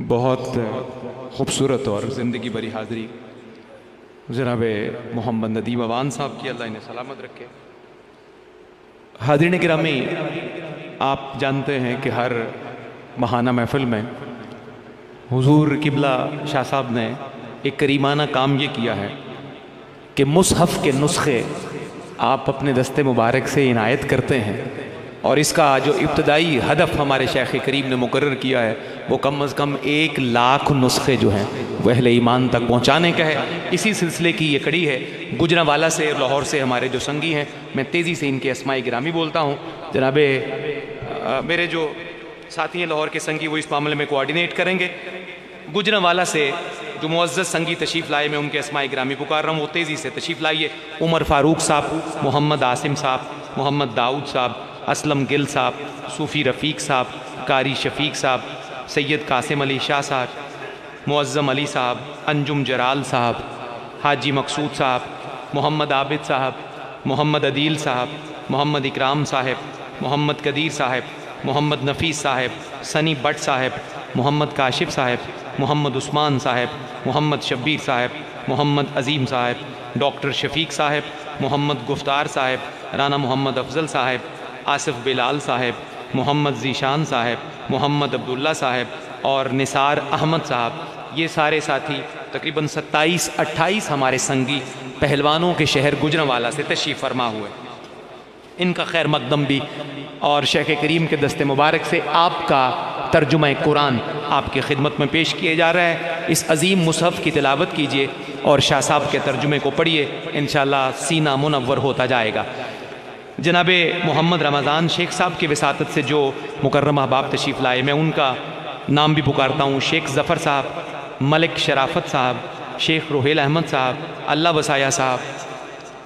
बहुत खूबसूरत और ज़िंदगी भरी हाज़री जनाब मोहम्मद नदीम अवान साहब की, अल्लाह इन्हें सलामत रखे। हाज़रीन गिरामी, आप जानते हैं कि हर महाना महफ़िल में हुज़ूर किबला शाह साहब ने एक करीमाना काम ये किया है कि मुसहफ़ के नुस्खे आप अपने दस्ते मुबारक से इनायत करते हैं, और इसका जो इब्तदाई हदफ हमारे शेख करीम ने मुकर्रर किया है वो कम अज़ कम 1 लाख नुस्खे जो हैं वह अहले ईमान तक पहुँचाने का है। इसी सिलसिले की ये कड़ी है। गुजरांवाला से, लाहौर से हमारे जो संगी हैं, मैं तेज़ी से इनके अस्माए गिरामी बोलता हूँ। जनाबे मेरे जो साथी हैं लाहौर के संगी वो इस मामले में कोऑर्डिनेट करेंगे। गुजरांवाला से जो मुअज़्ज़ज़ संगी तशरीफ़ लाए, मैं उनके अस्माए गिरामी पुकार रहा हूँ, वो तेज़ी से तशरीफ़ लाइए। उमर फ़ारूक साहब, मोहम्मद आसिम साहब, मोहम्मद दाऊद साहब, असलम गिल साहब, सूफ़ी रफ़ीक साहब, कारी शफ़ीक साहब, सैयद कासिम अली शाह साहब, मुअज़्ज़म अली साहब, अंजुम जराल साहब, हाजी मकसूद साहब, मोहम्मद आबिद साहब, मोहम्मद अदील साहब, मोहम्मद इकराम साहब, मोहम्मद कदीर साहब, मोहम्मद नफ़ीस साहब, सनी बट साहब, मोहम्मद काशिफ साहब, मोहम्मद उस्मान साहब, मोहम्मद शब्बीर साहब, मोहम्मद अज़ीम साहब, डॉक्टर शफ़ीक साहब, मोहम्मद गुफ्तार साहब, राना मोहम्मद अफजल साहब, आसिफ बिलाल साहब, मोहम्मद ज़ीशान साहब, मोहम्मद अब्दुल्ला साहब और निसार अहमद साहब, ये सारे साथी तकरीबन 27-28 हमारे संगी पहलवानों के शहर गुजरांवाला से तशरीफ़ फरमा हुए। इनका खैर मकदम भी और शेख करीम के दस्ते मुबारक से आपका तर्जुमा कुरान आपकी खिदमत में पेश किया जा रहा है। इस अजीम मुसहफ़ की तिलावत कीजिए और शाह साहब के तर्जुमे को पढ़िए, इंशाअल्लाह सीना मुनव्वर होता जाएगा। जनाब मोहम्मद रमज़ान शेख साहब की विसातत से जो मुकर्रम अहबाब तशरीफ़ लाए, मैं उनका नाम भी पुकारता हूँ। शेख ज़फ़र साहब, मलिक शराफत साहब, शेख रोहेल अहमद साहब, अल्लाह वसाया साहब,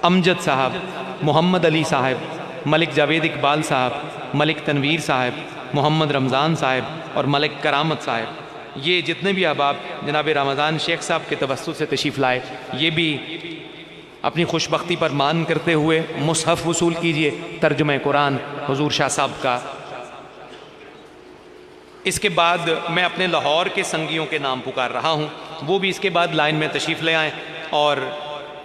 अमजद साहब, मोहम्मद अली साहब, मलिक जावेद इकबाल साहब, मलिक तनवीर साहब, मोहम्मद रमज़ान साहब और मलिक करामत साहब, ये जितने भी अहबाब जनाब रमज़ान शेख साहब के तवस्सुत से तशरीफ़ लाए, ये भी अपनी खुशबख्ती पर मान करते हुए मुसहफ़ वसूल कीजिए तर्जुमा कुरान हुज़ूर शाह साहब का। इसके बाद मैं अपने लाहौर के संगियों के नाम पुकार रहा हूँ, वो भी इसके बाद लाइन में तशरीफ़ ले आएँ और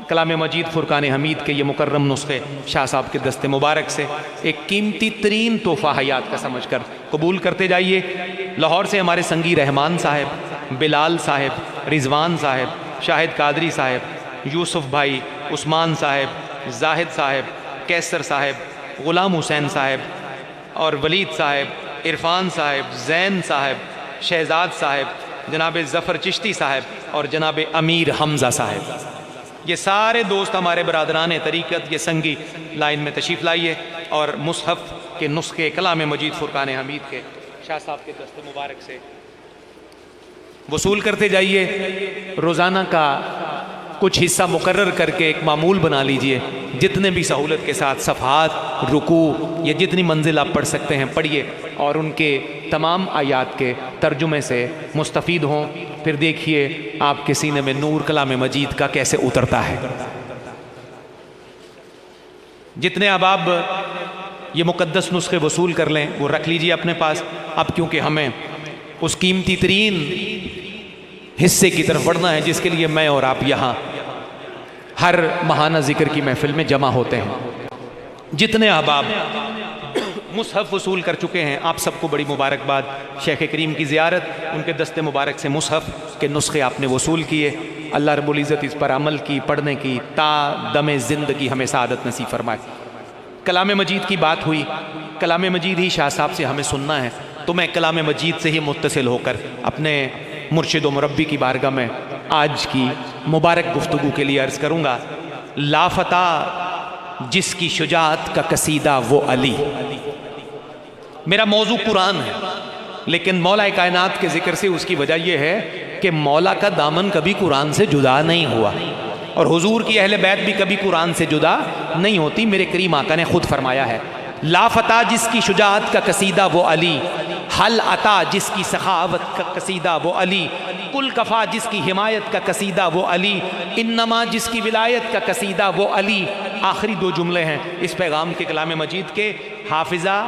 कलाम मजीद फ़ुरक़ान हमीद के ये मुकर्रम नुस्खे शाह साहब के दस्ते मुबारक से एक कीमती तरीन तोहफ़ा हयात का समझ कर कबूल करते जाइए। लाहौर से हमारे संगी रहमान साहब, बिलाल साहब, रिजवान साहब, शाहिद कादरी साहब, यूसुफ भाई, उस्मान साहब, जाहिद साहब, कैसर साहब, ग़ुलाम हुसैन साहब और वलीद साहब, इरफान साहब, जैन साहब, शहजाद साहब, जनाब ज़फ़र चिश्ती साहब और जनाब अमीर हमज़ा साहब, ये सारे दोस्त हमारे बरादरान तरीक़त, ये संगी लाइन में तशरीफ़ लाइए और मुसहफ़ के नुस्खे कलाम मजीद फ़ुरक़ान हमीद के शाह साहब के दस्ते मुबारक से वसूल करते जाइए। रोज़ाना का कुछ हिस्सा मुकर्रर करके एक मामूल बना लीजिए, जितने भी सहूलत के साथ सफ़हात, रुकू या जितनी मंजिल आप पढ़ सकते हैं पढ़िए और उनके तमाम आयात के तर्जुमे से मुस्तफ़ीद हों। फिर देखिए आपके सीने में नूर कलाम मजीद का कैसे उतरता है। जितने अहबाब ये मुक़द्दस नुस्खे वसूल कर लें वो रख लीजिए अपने पास। अब क्योंकि हमें उस कीमती तरीन हिस्से की तरफ बढ़ना है जिसके लिए मैं और आप यहाँ हर महाना ज़िक्र की महफिल में जमा होते हैं। जितने अहबाब मुसहफ़ वसूल कर चुके हैं, आप सबको बड़ी मुबारकबाद। शेख करीम की ज़ियारत, उनके दस्ते मुबारक से मुसहफ़ के नुस्खे आपने वसूल किए। अल्लाह रब्बुल इज़्ज़त इस पर अमल की, पढ़ने की ता दमे ज़िंदगी हमें सादत नसीब फरमाए। कलाम मजीद की बात हुई, कलाम मजीद ही शाह साहब से हमें सुनना है, तो मैं कलाम मजीद से ही मुत्तसिल होकर अपने मुर्शिद व मुरब्बी की बारगाह में आज की मुबारक गुफ्तगू के लिए अर्ज़ करूँगा। लाफता जिसकी शुजाअत का कसीदा वो अली। मेरा मौजू कुरान है, लेकिन मौला कायनात के ज़िक्र से उसकी वजह यह है कि मौला का दामन कभी कुरान से जुदा नहीं हुआ और हुजूर की अहले बैत भी कभी कुरान से जुदा नहीं होती। मेरे करीम आका ने खुद फरमाया है, लाफता जिसकी शुजाअत का कसीदा वो अली, हल अता जिसकी सखावत का कसीदा वो अली, कुल कफ़ा जिसकी हिमायत का कसीदा वो अली, इन्नमा जिसकी विलायत का कसीदा वो अली। आखिरी दो जुमले हैं इस पैगाम के कलाम मजीद के। हाफिज़ा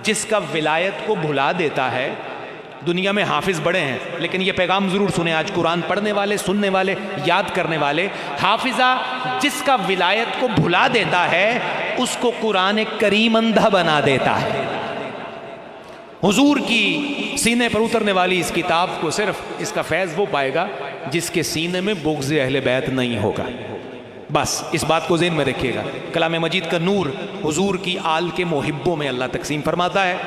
जिसका विलायत को भुला देता है। दुनिया में हाफिज़ बड़े हैं, लेकिन ये पैगाम ज़रूर सुने आज कुरान पढ़ने वाले, सुनने वाले, याद करने वाले। हाफिज़ा जिसका विलायत को भुला देता है उसको कुरान करीम अंधा बना देता है। हुजूर की सीने पर उतरने वाली इस किताब को सिर्फ इसका फैज़ वो पाएगा जिसके सीने में बुग़्ज़ अहले बैत नहीं होगा। बस इस बात को ज़हन में रखिएगा। कलाम मजीद का नूर हुजूर की आल के मोहिब्बों में अल्लाह तकसीम फरमाता है।